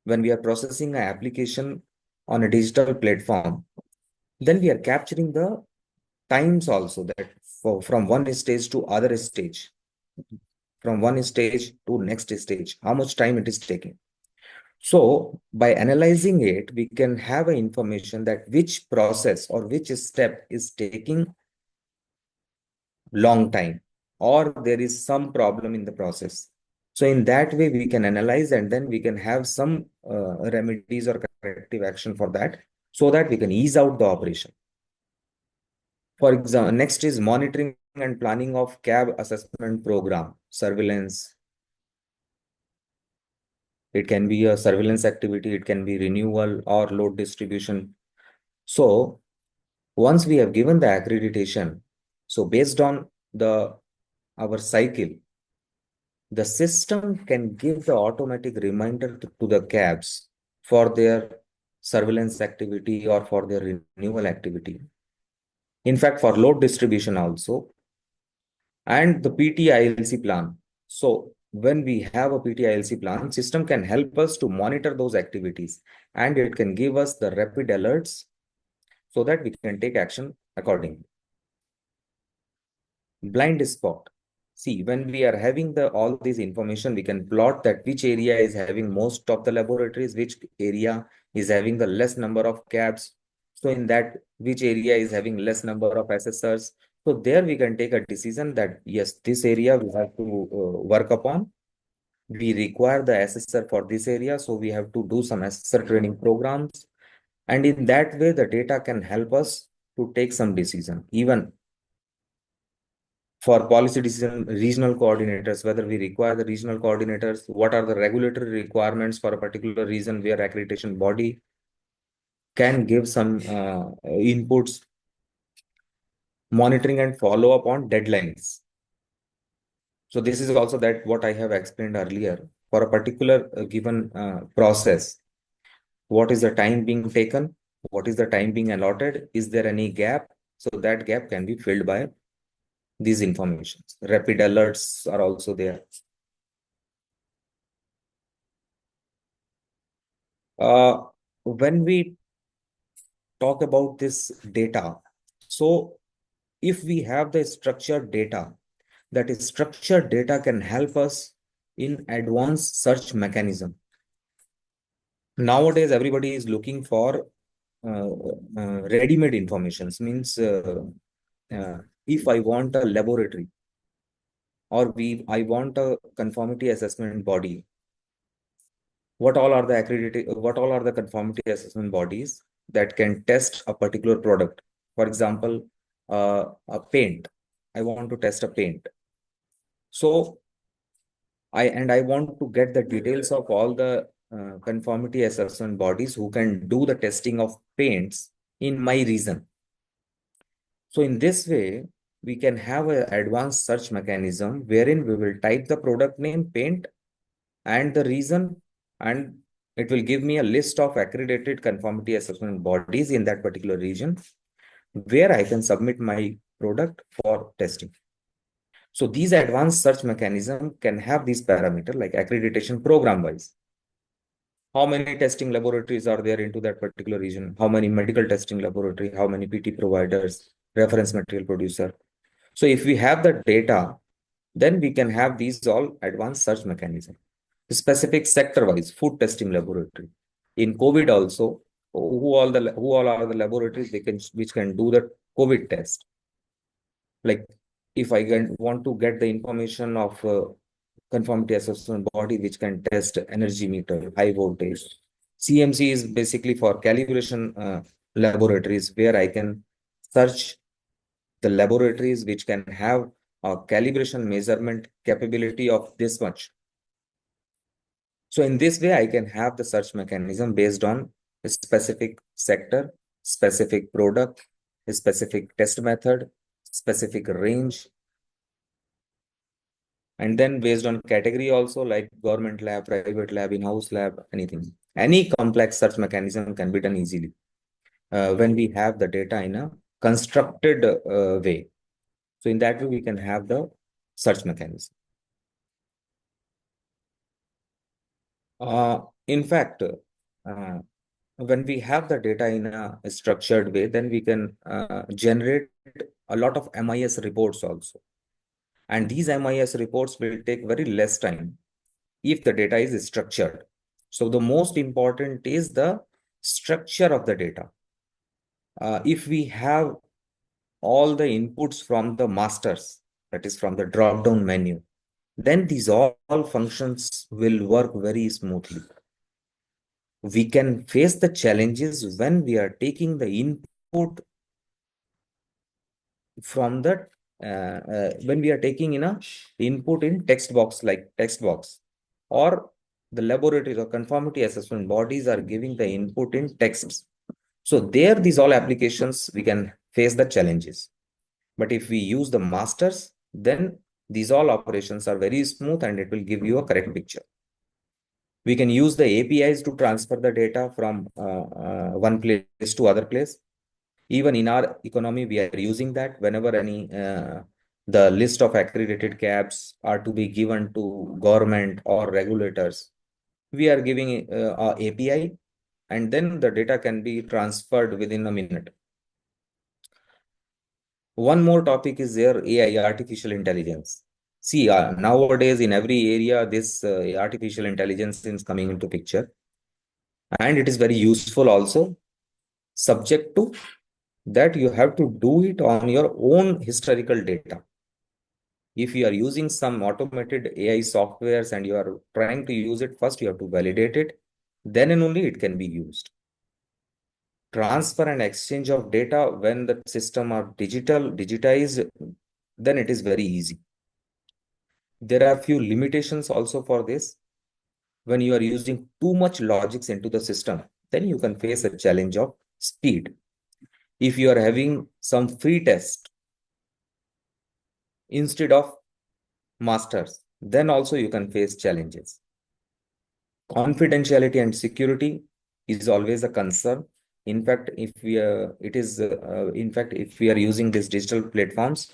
when we are processing an application on a digital platform, then we are capturing the times also that from one stage to other stage. from one stage to next stage, how much time it is taking. So by analyzing it, we can have an information that which process or which step is taking long time, or there is some problem in the process. So in that way, we can analyze and then we can have some remedies or corrective action for that, so that we can ease out the operation. For example, next is monitoring and planning of cab assessment program, surveillance. It can be a surveillance activity, it can be renewal or load distribution. So once we have given the accreditation, so based on our cycle, the system can give the automatic reminder to the cabs for their surveillance activity or for their renewal activity. In fact, for load distribution also, and the PTILC plan. So when we have a PTILC plan, system can help us to monitor those activities, and it can give us the rapid alerts so that we can take action accordingly. Blind spot. See, when we are having all this information, we can plot that which area is having most of the laboratories, which area is having the less number of cabs. So in that, which area is having less number of assessors. So there we can take a decision that yes, this area we have to work upon. We require the assessor for this area, so we have to do some assessor training programs. And in that way, the data can help us to take some decision. Even for policy decision, regional coordinators, whether we require the regional coordinators, what are the regulatory requirements for a particular region where accreditation body can give some inputs, monitoring and follow up on deadlines. So this is also that what I have explained earlier. For a particular given process, what is the time being taken? What is the time being allotted? Is there any gap? So that gap can be filled by these informations. Rapid alerts are also there. When we talk about this data, so if we have the structured data, that is structured data can help us in advanced search mechanism. Nowadays, everybody is looking for ready-made informations. Means if I want a laboratory or I want a conformity assessment body, what all are the conformity assessment bodies that can test a particular product? For example, a paint. I want to test a paint. So I want to get the details of all the conformity assessment bodies who can do the testing of paints in my region. So in this way, we can have an advanced search mechanism wherein we will type the product name, paint, and the region, and it will give me a list of accredited conformity assessment bodies in that particular region where I can submit my product for testing. So these advanced search mechanism can have these parameters like accreditation program wise. How many testing laboratories are there into that particular region? How many medical testing laboratory? How many PT providers, reference material producer? So if we have the data, then we can have these all advanced search mechanism. Specific sector wise, food testing laboratory. In COVID also, who all are the laboratories which can do the COVID test? Like if I want to get the information of conformity assessment body which can test energy meter, high voltage. CMC is basically for calibration laboratories where I can search the laboratories which can have a calibration measurement capability of this much. So in this way, I can have the search mechanism based on a specific sector, specific product, a specific test method, specific range. And then based on category also, like government lab, private lab, in-house lab, anything. Any complex search mechanism can be done easily when we have the data in a constructed way. So in that way, we can have the search mechanism. In fact, when we have the data in a structured way, then we can generate a lot of MIS reports also. And these MIS reports will take very less time if the data is structured. So the most important is the structure of the data. If we have all the inputs from the masters, that is from the drop-down menu, then these all functions will work very smoothly. We can face the challenges when we are taking the input from the when we are taking in a input in text box, like text box, or the laboratories or conformity assessment bodies are giving the input in texts. So there, these all applications, we can face the challenges. But if we use the masters, then these all operations are very smooth and it will give you a correct picture. We can use the APIs to transfer the data from one place to other place. Even in our economy, we are using that whenever any the list of accredited cabs are to be given to government or regulators. We are giving a API, and then the data can be transferred within a minute. One more topic is there, AI, artificial intelligence. See, nowadays in every area, this artificial intelligence is coming into picture, and it is very useful also, subject to that you have to do it on your own historical data. If you are using some automated AI softwares and you are trying to use it, first you have to validate it, then and only it can be used. Transfer and exchange of data when the system are digitized, then it is very easy. There are few limitations also for this. When you are using too much logics into the system, then you can face a challenge of speed. If you are having some free test instead of masters, then also you can face challenges. Confidentiality and security is always a concern. In fact, if we are, if we are using these digital platforms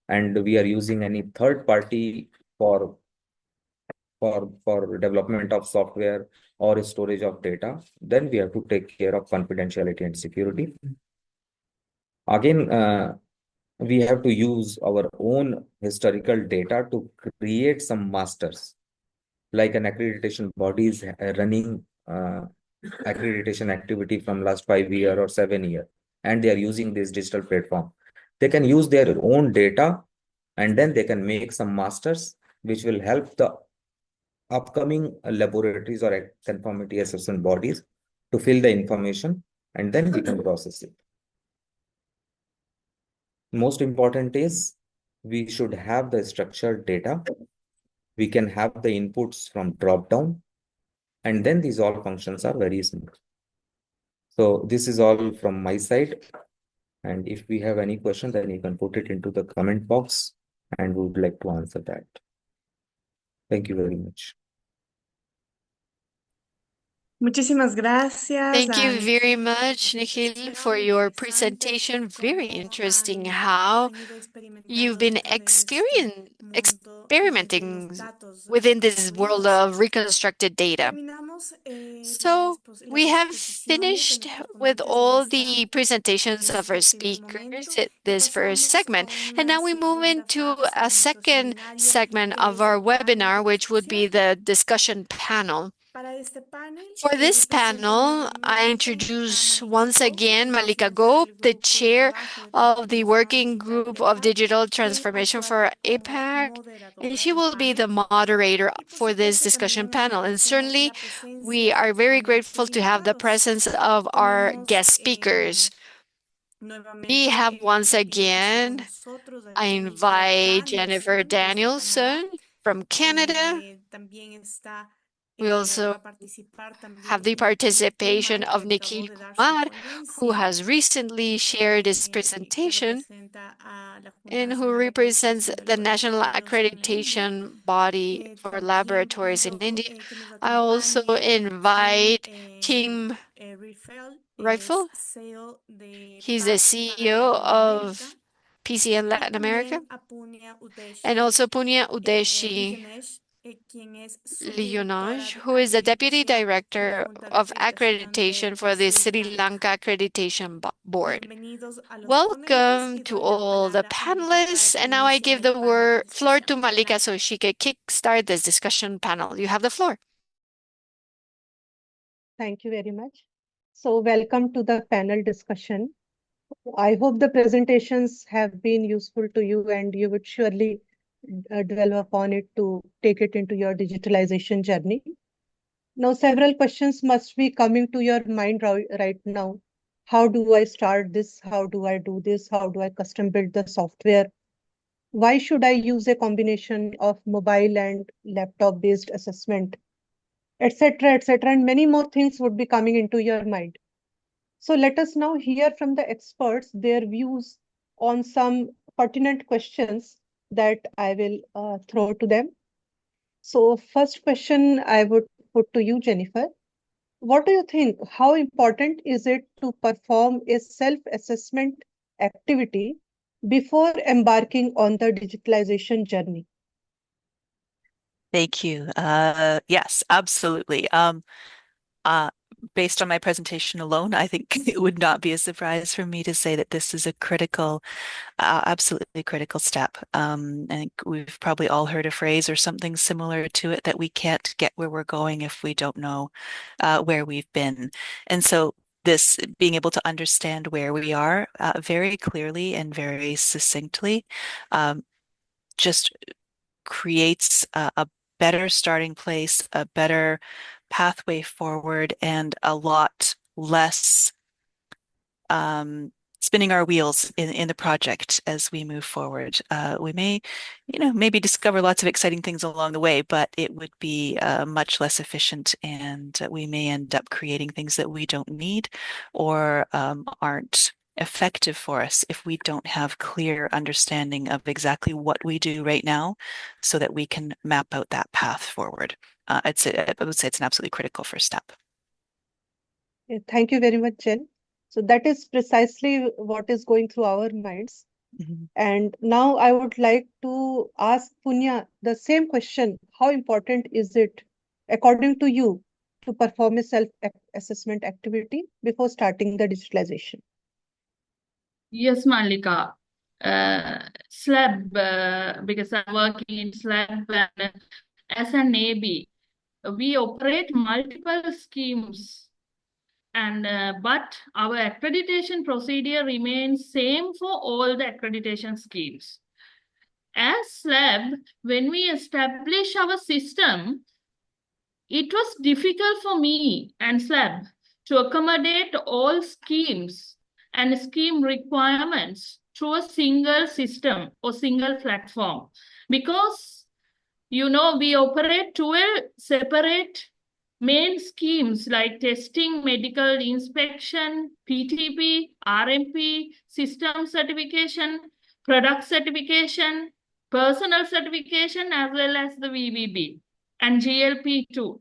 and we are using any third party for development of software or storage of data, then we have to take care of confidentiality and security. Again, we have to use our own historical data to create some masters, like an accreditation body is running accreditation activity from last 5 years or 7 years, and they are using this digital platform. They can use their own data, and then they can make some masters, which will help the upcoming laboratories or conformity assessment bodies to fill the information, and then we can process it. Most important is we should have the structured data. We can have the inputs from drop down, and then these all functions are very smooth. So this is all from my side. And if we have any question, then you can put it into the comment box and we would like to answer that. Thank you very much. Muchísimas gracias. Thank you very much, Nikhil, for your presentation. Very interesting how you've been experimenting within this world of reconstructed data. So we have finished with all the presentations of our speakers at this first segment, and now we move into a second segment of our webinar, which would be the discussion panel. For this panel, I introduce once again Malika Gop, the chair of the Working Group of Digital Transformation for APAC, and she will be the moderator for this discussion panel. And certainly, we are very grateful to have the presence of our guest speakers. We have once again, I invite Jennifer Danielson from Canada. We also have the participation of Nikhil Kumar, who has recently shared his presentation and who represents the National Accreditation Body for Laboratories in India. I also invite Tim Reifel. He's the CEO of PCN Latin America. And also Punya Udeshi, Leonage, who is the Deputy Director of Accreditation for the Sri Lanka Accreditation Board. Welcome to all the panelists, and now I give the floor to Malika so she can kickstart this discussion panel. You have the floor. Thank you very much. So welcome to the panel discussion. I hope the presentations have been useful to you and you would surely dwell upon it to take it into your digitalization journey. Now, several questions must be coming to your mind right now. How do I start this? How do I do this? How do I custom build the software? Why should I use a combination of mobile and laptop-based assessment, etc., etc., and many more things would be coming into your mind. So let us now hear from the experts their views on some pertinent questions that I will throw to them. So first question I would put to you, Jennifer. What do you think? How important is it to perform a self-assessment activity before embarking on the digitalization journey? Thank you. Yes, absolutely. Based on my presentation alone, I think it would not be a surprise for me to say that this is a critical, absolutely critical step. I think we've probably all heard a phrase or something similar to it that we can't get where we're going if we don't know where we've been. And so this being able to understand where we are very clearly and very succinctly just creates a better starting place, a better pathway forward, and a lot less spinning our wheels in the project as we move forward. We may, maybe discover lots of exciting things along the way, but it would be much less efficient, and we may end up creating things that we don't need or aren't effective for us if we don't have clear understanding of exactly what we do right now so that we can map out that path forward. I would say it's an absolutely critical first step. Thank you very much, Jen. So that is precisely what is going through our minds. Mm-hmm. And now I would like to ask Punya the same question. How important is it, according to you, to perform a self-assessment activity before starting the digitalization? Yes, Malika. SLAB, because I'm working in SLAB, and as an AB, we operate multiple schemes, and but our accreditation procedure remains same for all the accreditation schemes. As SLAB, when we establish our system, it was difficult for me and SLAB to accommodate all schemes and scheme requirements through a single system or single platform, because we operate 12 separate main schemes like testing, medical inspection, PTB, RMP, system certification, product certification, personal certification, as well as the VBB and GLP2.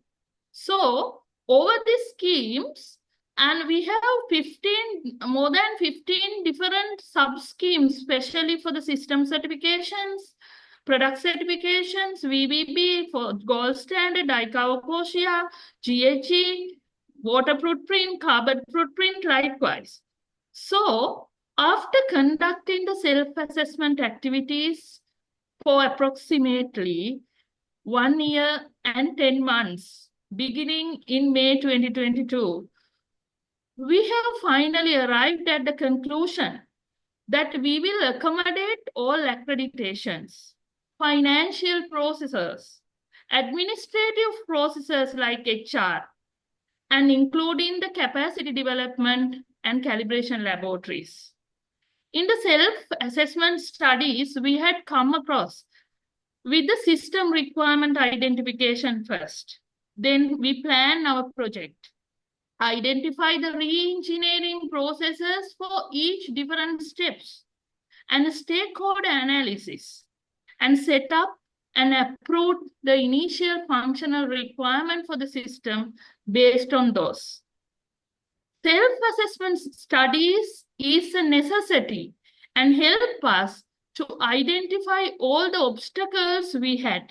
So over these schemes, and we have more than 15 different sub-schemes, especially for the system certifications, product certifications, VBB for gold standard, ICAO COSIA, GHE, water footprint, carbon footprint, likewise. So after conducting the self-assessment activities for approximately 1 year and 10 months, beginning in May 2022, we have finally arrived at the conclusion that we will accommodate all accreditations, financial processes, administrative processes like HR, and including the capacity development and calibration laboratories. In the self-assessment studies, we had come across with the system requirement identification first. Then we plan our project, identify the re-engineering processes for each different steps, and stakeholder analysis, and set up and approve the initial functional requirement for the system based on those. Self-assessment studies is a necessity and help us to identify all the obstacles we had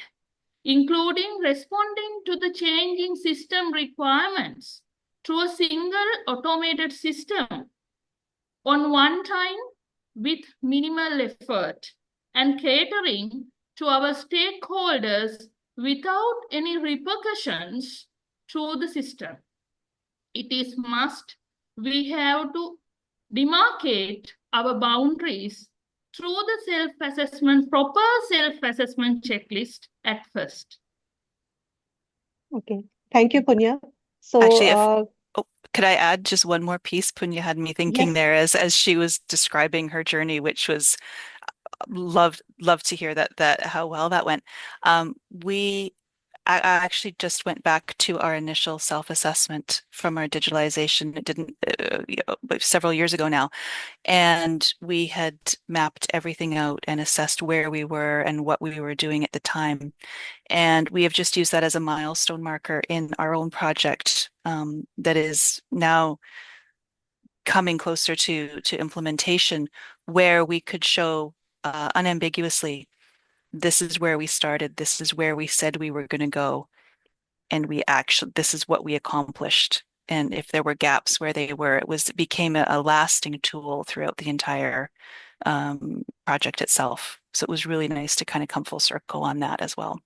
including responding to the changing system requirements through a single automated system on one time with minimal effort and catering to our stakeholders without any repercussions through the system. It is must we have to demarcate our boundaries through the self-assessment, proper self-assessment checklist at first. Okay. Thank you, Punya. So, Actually, could I add just one more piece? Punya had me thinking yes. there as she was describing her journey, which was loved to hear that how well that went. I actually just went back to our initial self-assessment from our digitalization. It didn't several years ago now, and we had mapped everything out and assessed where we were and what we were doing at the time. And we have just used that as a milestone marker in our own project that is now coming closer to implementation, where we could show unambiguously, this is where we started, this is where we said we were going to go, and this is what we accomplished. And if there were gaps where they were, it became a lasting tool throughout the entire project itself. So it was really nice to kind of come full circle on that as well.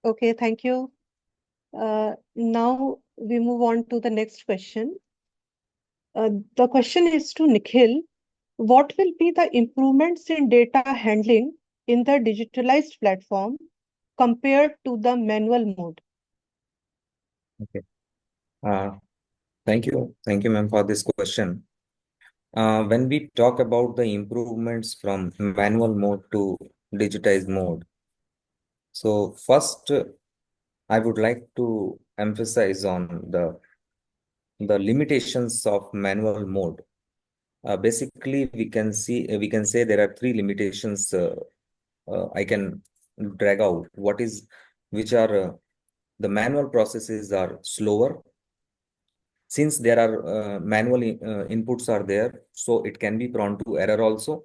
Okay, thank you. Now we move on to the next question. The question is to Nikhil. What will be the improvements in data handling in the digitalized platform compared to the manual mode? Okay. Thank you, ma'am, for this question. When we talk about the improvements from manual mode to digitized mode, so first, I would like to emphasize on the limitations of manual mode. Basically, we can say there are three limitations. I can drag out which are the manual processes are slower. Since there are manual inputs are there, so it can be prone to error also.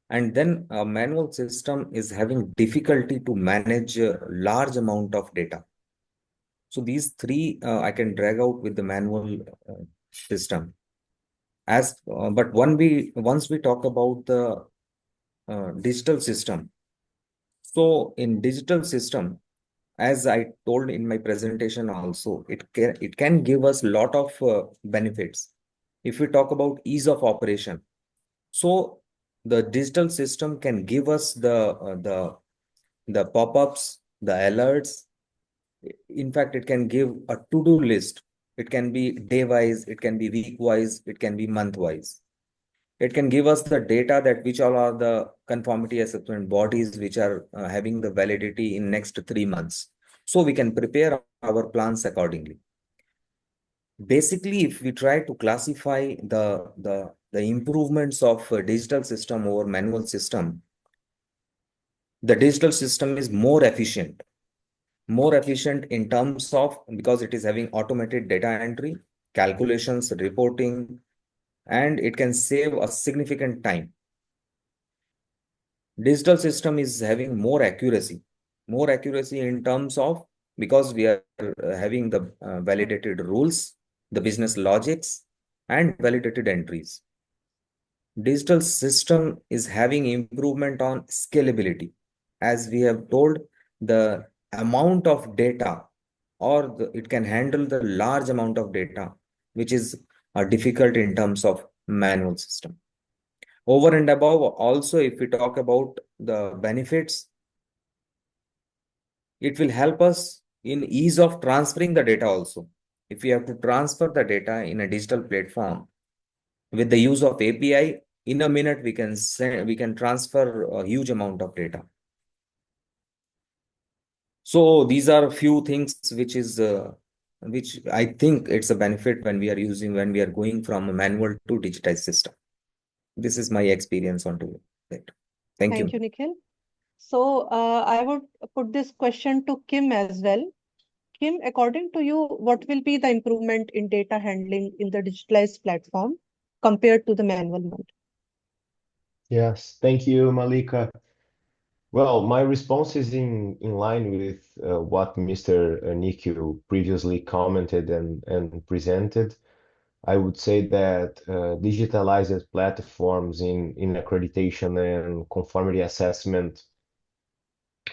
And then a manual system is having difficulty to manage a large amount of data. So these three I can drag out with the manual system. But once we talk about the digital system, so in digital system, as I told in my presentation also, it can give us a lot of benefits. If we talk about ease of operation, so the digital system can give us the pop-ups, the alerts. In fact, it can give a to-do list. It can be day-wise, it can be week-wise, it can be month-wise. It can give us the data that which all are the conformity assessment bodies which are having the validity in next 3 months. So we can prepare our plans accordingly. Basically, if we try to classify the improvements of a digital system over manual system, the digital system is more efficient in terms of, because it is having automated data entry, calculations, reporting, and it can save a significant time. Digital system is having more accuracy in terms of, because we are having the validated rules, the business logics, and validated entries. Digital system is having improvement on scalability. As we have told, the amount of data, or it can handle the large amount of data, which is difficult in terms of manual system. Over and above, also, if we talk about the benefits, it will help us in ease of transferring the data also. If we have to transfer the data in a digital platform, with the use of API, in a minute we can transfer a huge amount of data. So these are a few things which I think it's a benefit when we are going from a manual to digitized system. This is my experience onto it. Thank you. Thank you, Nikhil. So I would put this question to Kim as well. Kim, according to you, what will be the improvement in data handling in the digitalized platform compared to the manual mode? Yes, thank you, Malika. Well, my response is in line with what Mr. Nikhil previously commented and presented. I would say that digitalized platforms in accreditation and conformity assessment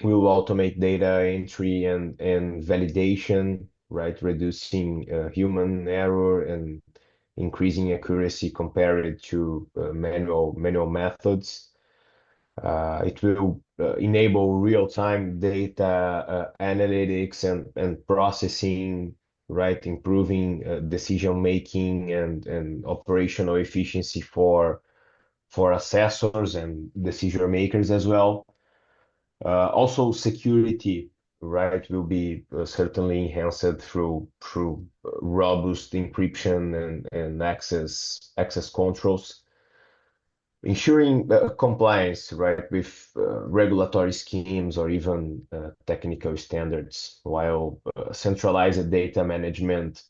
will automate data entry and validation, right? Reducing human error and increasing accuracy compared to manual methods. It will enable real-time data analytics and processing, right? Improving decision making and operational efficiency for assessors and decision makers as well. Also, security, right, will be certainly enhanced through robust encryption and access controls, ensuring compliance, right, with regulatory schemes or even technical standards, while centralized data management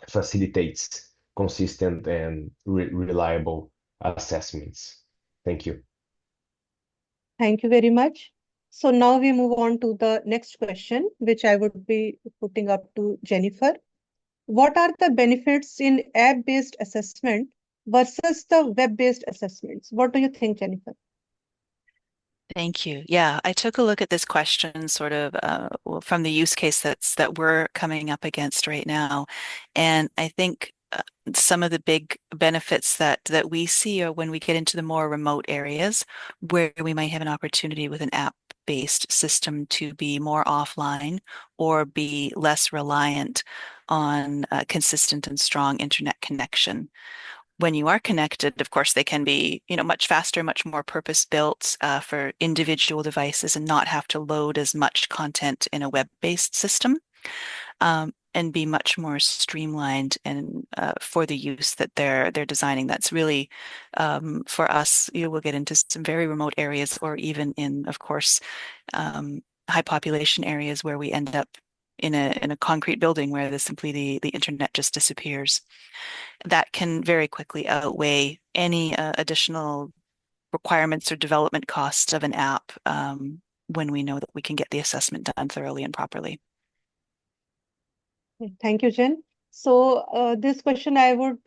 facilitates consistent and reliable assessments. Thank you. Thank you very much. So now we move on to the next question, which I would be putting up to Jennifer. What are the benefits in app-based assessment versus the web-based assessments? What do you think, Jennifer? Thank you. Yeah, I took a look at this question sort of from the use case that we're coming up against right now. And I think some of the big benefits that we see are when we get into the more remote areas where we might have an opportunity with an app-based system to be more offline or be less reliant on a consistent and strong internet connection. When you are connected, of course, they can be, much faster, much more purpose-built for individual devices and not have to load as much content in a web-based system, and be much more streamlined and for the use that they're designing. That's really for us. We'll get into some very remote areas, or even in, of course, high population areas where we end up in a concrete building where the internet just disappears. That can very quickly outweigh any additional requirements or development costs of an app when we know that we can get the assessment done thoroughly and properly. Thank you, Jen. So this question I would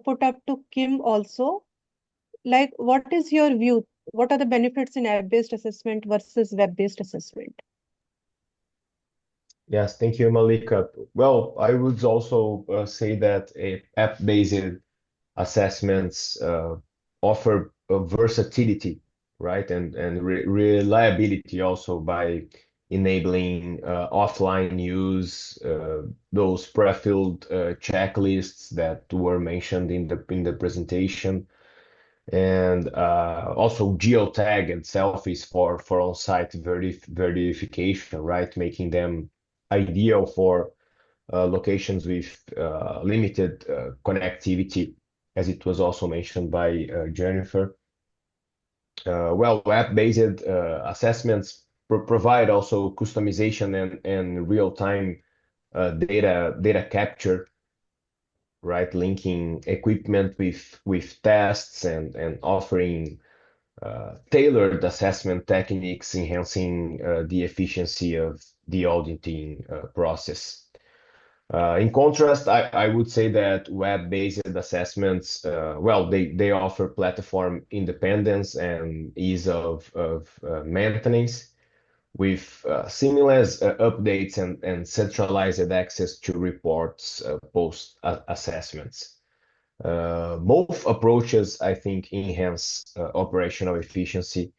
put up to Kim also. Like, what is your view? What are the benefits in app-based assessment versus web-based assessment? Yes, thank you, Malika. Well, I would also say that app-based assessments offer a versatility, right, and reliability also by enabling offline use, those pre-filled checklists that were mentioned in the presentation, and also geotag and selfies for on-site verification, right, making them ideal for locations with limited connectivity, as it was also mentioned by Jennifer. Well, web-based assessments provide also customization and real-time data capture, right, linking equipment with tests and offering tailored assessment techniques, enhancing the efficiency of the auditing process. In contrast, I would say that web-based assessments, well, they offer platform independence and ease of maintenance with seamless updates and centralized access to reports post assessments. Both approaches, I think, enhance operational efficiency,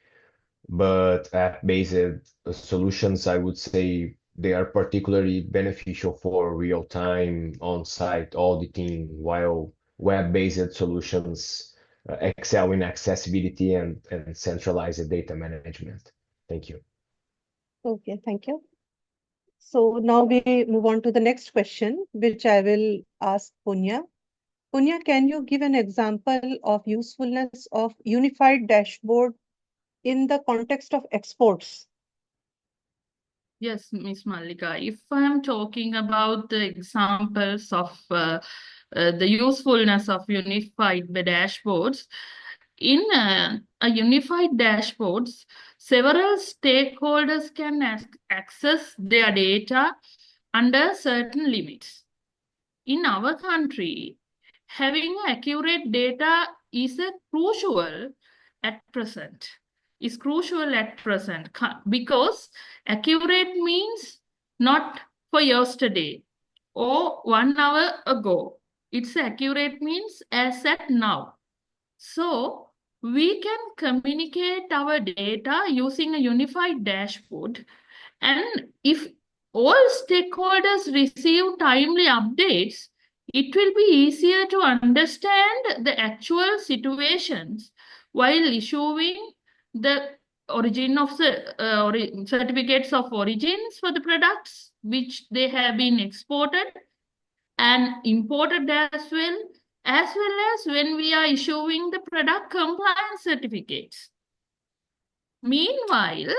but app-based solutions, I would say, they are particularly beneficial for real-time on-site auditing, while web-based solutions excel in accessibility and centralized data management. Thank you. Okay, thank you. So now we move on to the next question, which I will ask Punya. Punya, can you give an example of usefulness of unified dashboard in the context of exports? Yes, Ms. Malika. If I'm talking about the examples of the usefulness of unified dashboards, in a unified dashboards, several stakeholders can access their data under certain limits. In our country, having accurate data is crucial at present. Is crucial at present because accurate means not for yesterday or 1 hour ago. It's accurate means as at now. So we can communicate our data using a unified dashboard. And if all stakeholders receive timely updates, it will be easier to understand the actual situations while issuing the origin of the certificates of origins for the products which they have been exported and imported as well as when we are issuing the product compliance certificates. Meanwhile,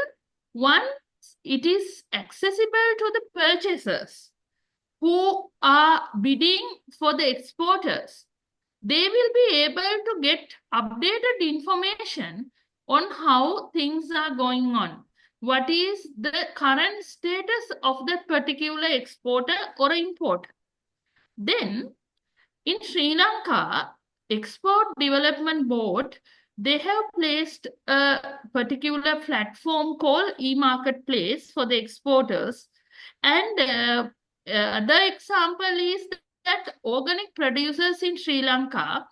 once it is accessible to the purchasers who are bidding for the exporters, they will be able to get updated information on how things are going on. What is the current status of that particular exporter or importer? Then, in Sri Lanka, Export Development Board, they have placed a particular platform called e-marketplace for the exporters. And the example is that organic producers in Sri Lanka,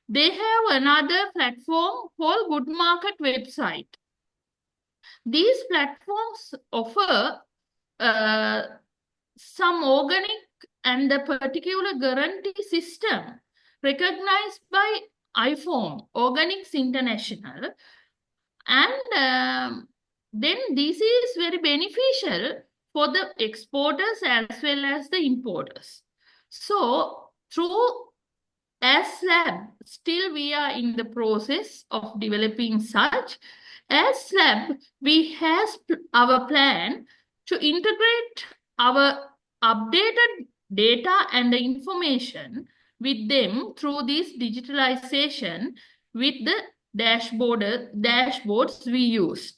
they have another platform called Good Market website. These platforms offer some organic and the particular guarantee system recognized by IFOM, Organics International. And then this is very beneficial for the exporters as well as the importers. So as SLAB, still we are in the process of developing such. As SLAB, we have our plan to integrate our updated data and the information with them through this digitalization with the dashboards we use.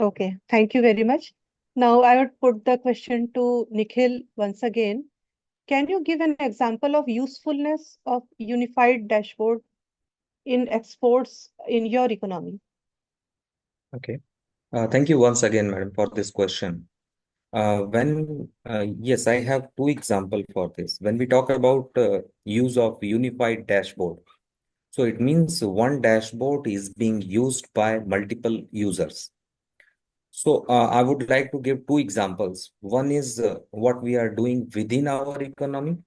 Okay, thank you very much. Now I would put the question to Nikhil once again. Can you give an example of usefulness of unified dashboard in exports in your economy? Okay. Thank you once again, madam, for this question. Yes, I have two examples for this. When we talk about use of unified dashboard, so it means one dashboard is being used by multiple users. So I would like to give two examples. One is what we are doing within our economy,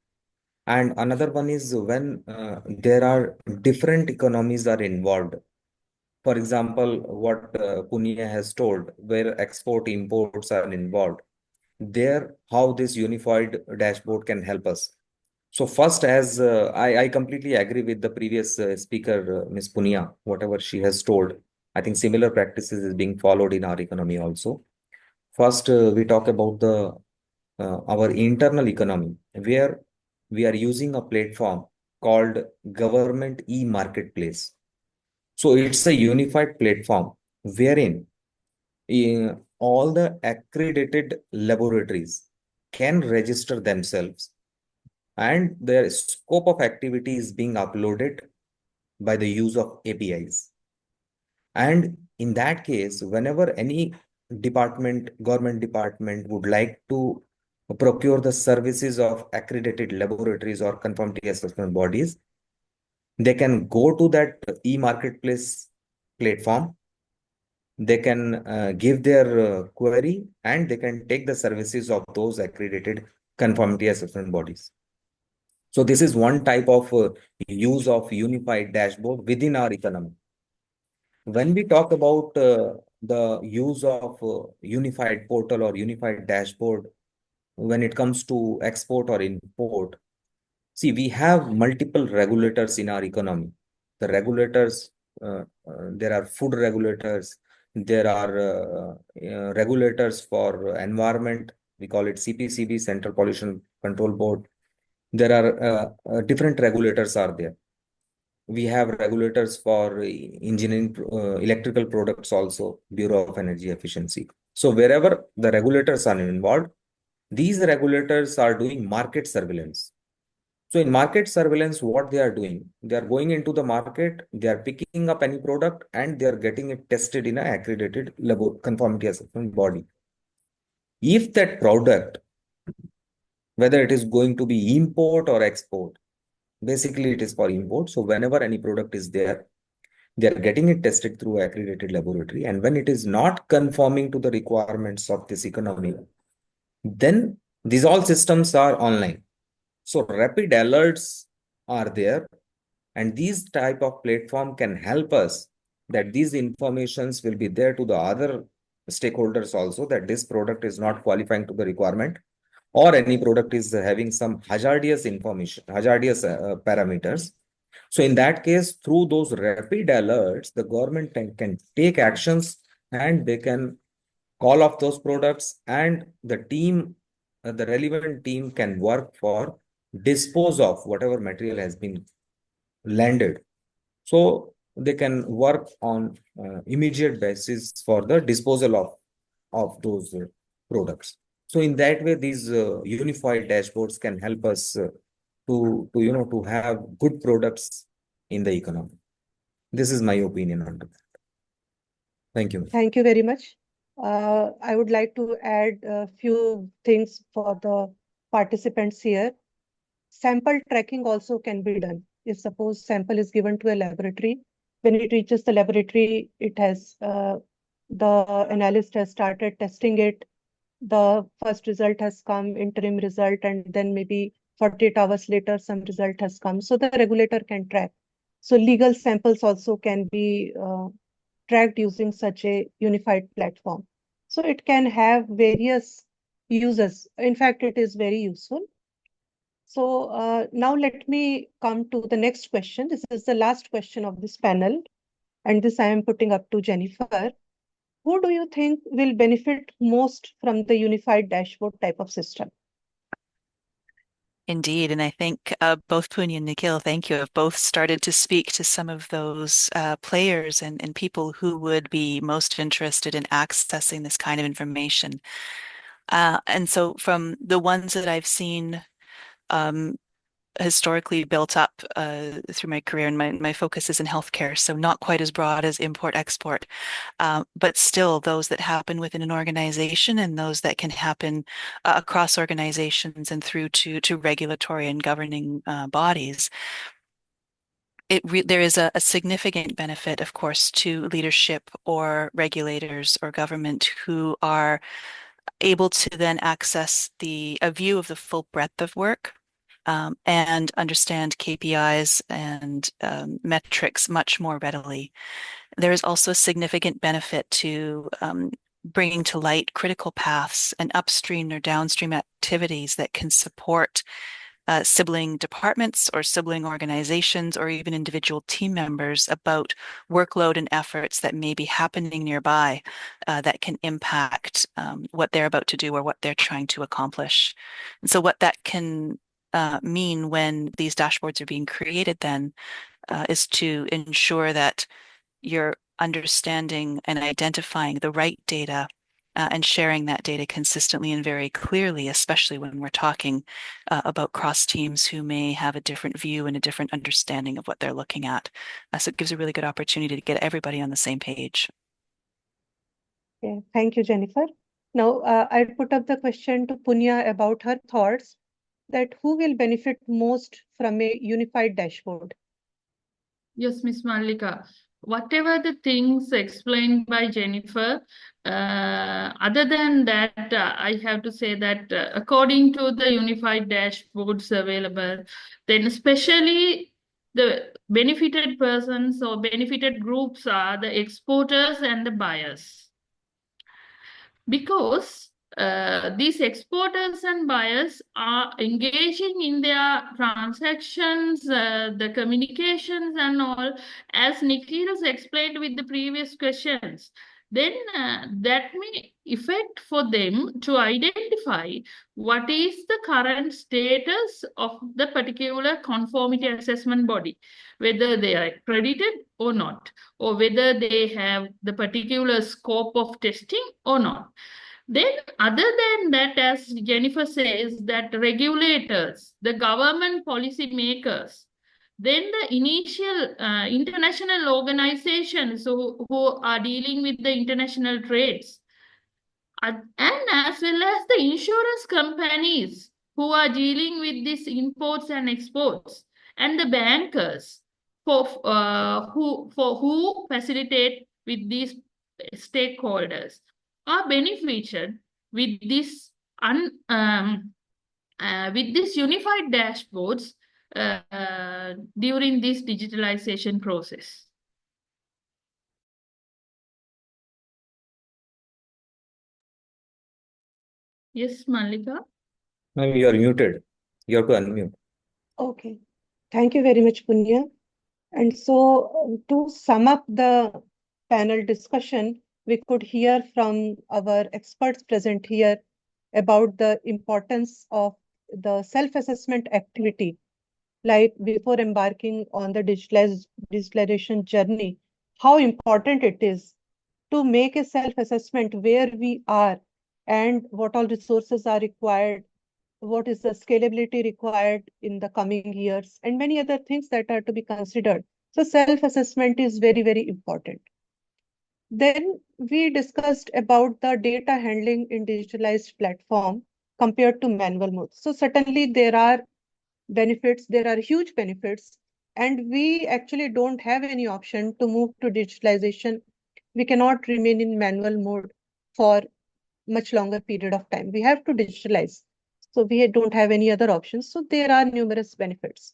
and another one is when there are different economies are involved. For example, what Punya has told, where export imports are involved, there how this unified dashboard can help us. So first, as I completely agree with the previous speaker, Ms. Punia, whatever she has told. I think similar practices is being followed in our economy also. First, we talk about the our internal economy, where we are using a platform called Government E-Marketplace. So it's a unified platform wherein all the accredited laboratories can register themselves and their scope of activity is being uploaded by the use of APIs. And in that case, whenever any government department would like to procure the services of accredited laboratories or conformity assessment bodies, they can go to that e-marketplace platform. They can give their query and they can take the services of those accredited conformity assessment bodies. So this is one type of use of unified dashboard within our economy. When we talk about the use of unified portal or unified dashboard, when it comes to export or import, see, we have multiple regulators in our economy. The regulators, there are food regulators, there are regulators for environment. We call it CPCB, Central Pollution Control Board. There are different regulators are there. we have regulators for engineering, electrical products also, Bureau of Energy Efficiency. So wherever the regulators are involved, these regulators are doing market surveillance. So in market surveillance, what they are doing, they are going into the market, they are picking up any product and they are getting it tested in an accredited conformity assessment body. If that product, whether it is going to be import or export, basically it is for import. So whenever any product is there, they are getting it tested through accredited laboratory. And when it is not conforming to the requirements of this economy, then these all systems are online. So rapid alerts are there, and these type of platform can help us that these informations will be there to the other stakeholders also, that this product is not qualifying to the requirement, or any product is having some hazardous information, hazardous parameters. So in that case, through those rapid alerts, the government can take actions and they can call off those products, and the team, the relevant team can work for dispose of whatever material has been landed. So they can work on immediate basis for the disposal of those products. So in that way, these unified dashboards can help us to have good products in the economy. This is my opinion on that. Thank you. Thank you very much. I would like to add a few things for the participants here. Sample tracking also can be done. If suppose sample is given to a laboratory, when it reaches the laboratory, it has the analyst has started testing it. The first result has come, interim result, and then maybe 48 hours later, some result has come. So the regulator can track. So legal samples also can be tracked using such a unified platform. So it can have various uses. In fact, it is very useful. So now let me come to the next question. This is the last question of this panel, and this I am putting up to Jennifer. Who do you think will benefit most from the unified dashboard type of system? Indeed, and I think both Punya and Nikhil, thank you, have both started to speak to some of those players and people who would be most interested in accessing this kind of information. And so from the ones that I've seen historically built up through my career, and my focus is in healthcare, so not quite as broad as import-export, but still those that happen within an organization and those that can happen across organizations and through to regulatory and governing bodies. There is a significant benefit, of course, to leadership or regulators or government who are able to then access a view of the full breadth of work and understand KPIs and metrics much more readily. There is also a significant benefit to bringing to light critical paths and upstream or downstream activities that can support sibling departments or sibling organizations or even individual team members about workload and efforts that may be happening nearby that can impact what they're about to do or what they're trying to accomplish. And so what that can mean when these dashboards are being created then is to ensure that you're understanding and identifying the right data and sharing that data consistently and very clearly, especially when we're talking about cross teams who may have a different view and a different understanding of what they're looking at. So it gives a really good opportunity to get everybody on the same page. Yeah, thank you, Jennifer. Now, I put up the question to Punya about her thoughts that who will benefit most from a unified dashboard? Yes, Ms. Mallika. Whatever the things explained by Jennifer, other than that, I have to say that according to the unified dashboards available, then especially the benefited persons or benefited groups are the exporters and the buyers. Because these exporters and buyers are engaging in their transactions, the communications and all, as Nikhil has explained with the previous questions. then that may effect for them to identify what is the current status of the particular conformity assessment body, whether they are accredited or not, or whether they have the particular scope of testing or not. Then, other than that, as Jennifer says, that regulators, the government policy makers, then the initial international organizations who are dealing with the international trades, and as well as the insurance companies who are dealing with these imports and exports, and the bankers who facilitate with these stakeholders are benefited with this with this unified dashboards during this digitalization process. Yes, Malika. Ma'am, you are muted. You have to unmute. Okay. Thank you very much, Punya. And so, to sum up the panel discussion, we could hear from our experts present here about the importance of the self-assessment activity, like before embarking on the digitalization journey, how important it is to make a self-assessment where we are and what all resources are required, what is the scalability required in the coming years, and many other things that are to be considered. So self-assessment is very, very important. Then we discussed about the data handling in digitalized platform compared to manual mode. So certainly there are benefits, there are huge benefits, and we actually don't have any option to move to digitalization. We cannot remain in manual mode for much longer period of time. We have to digitalize. So we don't have any other options. So there are numerous benefits.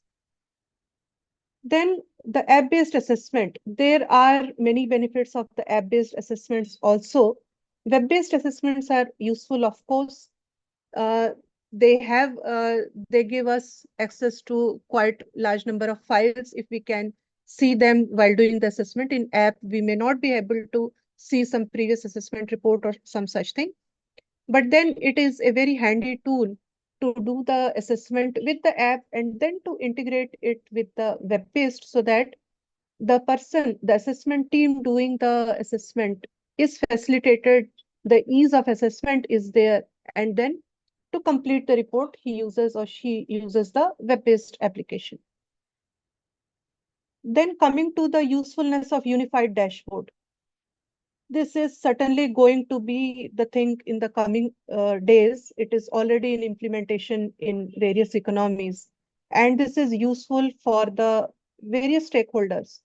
Then the app-based assessment. There are many benefits of the app-based assessments also. Web-based assessments are useful, of course. They give us access to quite large number of files if we can see them while doing the assessment. In app, we may not be able to see some previous assessment report or some such thing. But then it is a very handy tool to do the assessment with the app and then to integrate it with the web-based so that the assessment team doing the assessment is facilitated, the ease of assessment is there, and then to complete the report, he uses or she uses the web-based application. Then coming to the usefulness of unified dashboard. This is certainly going to be the thing in the coming days. It is already in implementation in various economies, and this is useful for the various stakeholders.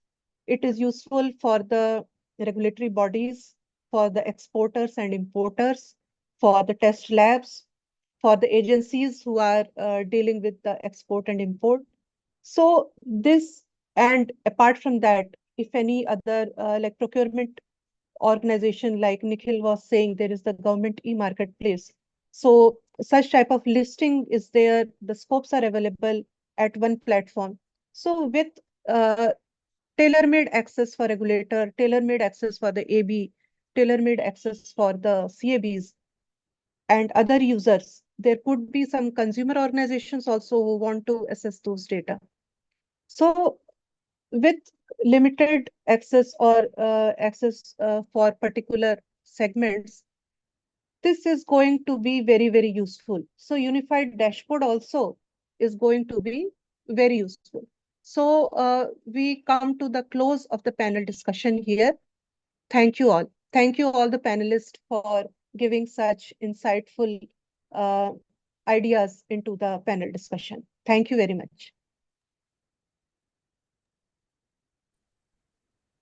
It is useful for the regulatory bodies, for the exporters and importers, for the test labs, for the agencies who are dealing with the export and import. So this, and apart from that, if any other like procurement organization, like Nikhil was saying, there is the government e-marketplace. So such type of listing is there, the scopes are available at one platform. So with tailor-made access for regulator, tailor-made access for the AB, tailor-made access for the CABs and other users, there could be some consumer organizations also who want to assess those data. So with limited access or access for particular segments, this is going to be very, very useful. So unified dashboard also is going to be very useful. So we come to the close of the panel discussion here. Thank you all. Thank you all the panelists for giving such insightful ideas into the panel discussion. Thank you very much.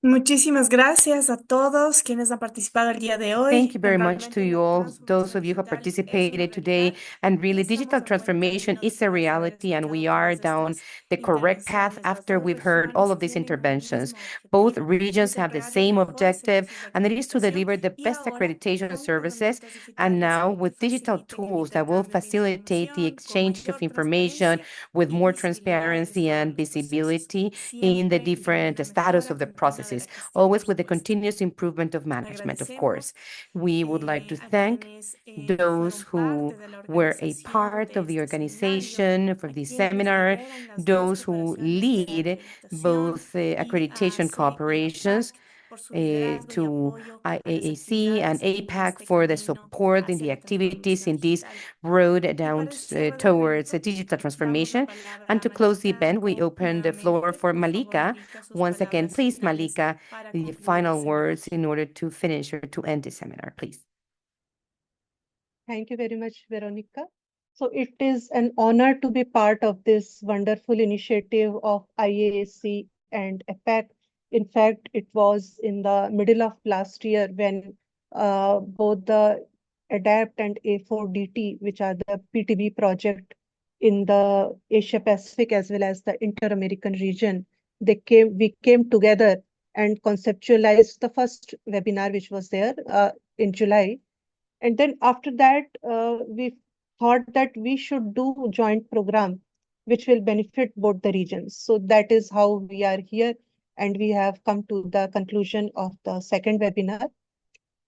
Muchísimas gracias a todos quienes han participado el día de hoy. Thank you very much to you all, those of you who participated today. And really, digital transformation is a reality, and we are down the correct path after we've heard all of these interventions. Both regions have the same objective, and it is to deliver the best accreditation services. And now with digital tools that will facilitate the exchange of information with more transparency and visibility in the different status of the process. analysis, always with the continuous improvement of management, of course. We would like to thank those who were a part of the organization for this seminar, those who lead both accreditation cooperations, to IAAC and APAC for the support in the activities in this road down towards a digital transformation. And to close the event, we open the floor for Malika. Once again, please, Malika, the final words in order to finish or to end the seminar, please. Thank you very much, Veronica. So it is an honor to be part of this wonderful initiative of IAAC and APAC. In fact, it was in the middle of last year when both the ADAPT and A4DT, which are the PTB project in the Asia Pacific as well as the Inter-American region, we came together and conceptualized the first webinar, which was there in July. And then after that, we thought that we should do joint program, which will benefit both the regions. So that is how we are here, and we have come to the conclusion of the second webinar.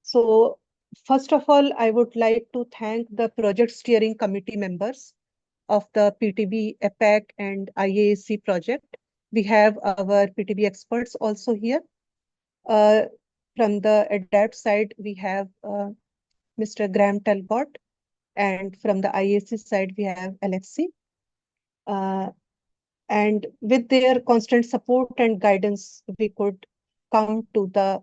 So first of all, I would like to thank the project steering committee members of the PTB, APAC, and IAAC project. We have our PTB experts also here. From the ADAPT side, we have Mr. Graham Talbot, and from the IAC side, we have Alexi. And with their constant support and guidance, we could come to the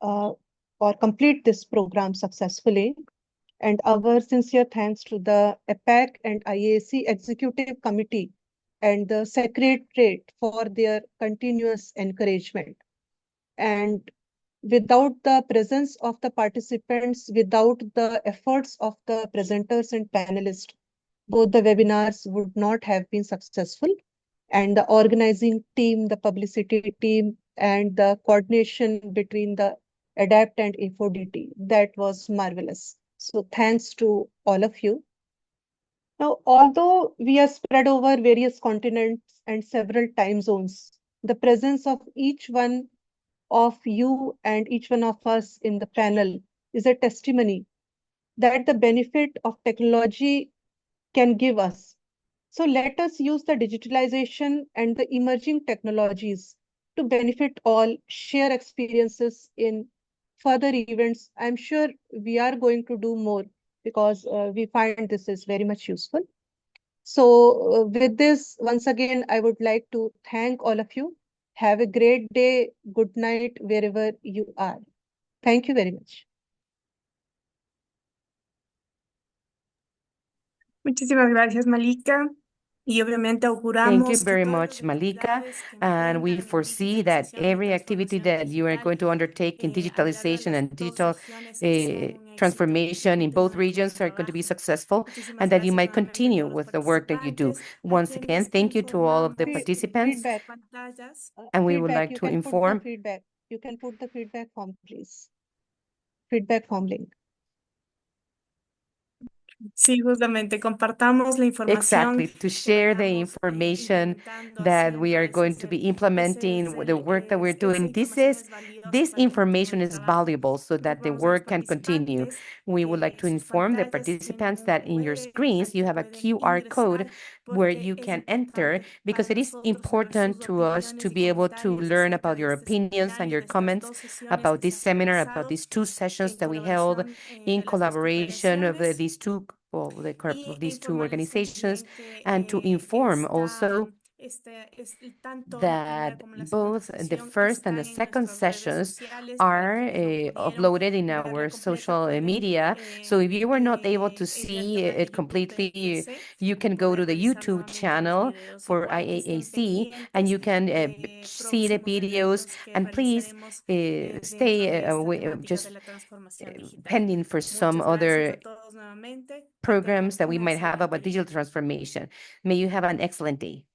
or complete this program successfully. And our sincere thanks to the APAC and IAC Executive Committee and the Secretariat for their continuous encouragement. And without the presence of the participants, without the efforts of the presenters and panelists, both the webinars would not have been successful. And the organizing team, the publicity team, and the coordination between the ADAPT and A4DT, that was marvelous. So thanks to all of you. Now, although we are spread over various continents and several time zones, the presence of each one of you and each one of us in the panel is a testimony that the benefit of technology can give us. So let us use the digitalization and the emerging technologies to benefit all, share experiences in further events. I'm sure we are going to do more because we find this is very much useful. So with this, once again, I would like to thank all of you. Have a great day. Good night, wherever you are. Thank you very much. Muchísimas gracias, Malika. Y obviamente Thank you auguramos que very todas much, las Malika. actividades que And we emprendan en foresee that digitalización y every activity transformación that you are digital, going to undertake in habrá digitalization las and dos digital regiones sean un éxito. transformation in both regions are going to be successful, and that you might continue with the work that you do. Once again, thank you to all of the participants. Feedback. And we would Feedback, like you to can put the inform. feedback. You can put the feedback form, please. Feedback form link. Sí, justamente compartamos la información Exactly, to share the information that we are going to be implementing, the work that we're doing. This information is valuable so that the work can continue. We would like to inform the participants that in your screens you have a QR code where you can enter, because it is important to us to be able to learn about your opinions and your comments about this seminar, about these two sessions that we held in collaboration of these two organizations, and to inform also that both the first and the second sessions are uploaded in our social media. So if you were not able to see it completely, you can go to the YouTube channel for IAAC and you can see the videos. And please stay just pending for some other programs that we might have about digital transformation. May you have an excellent day.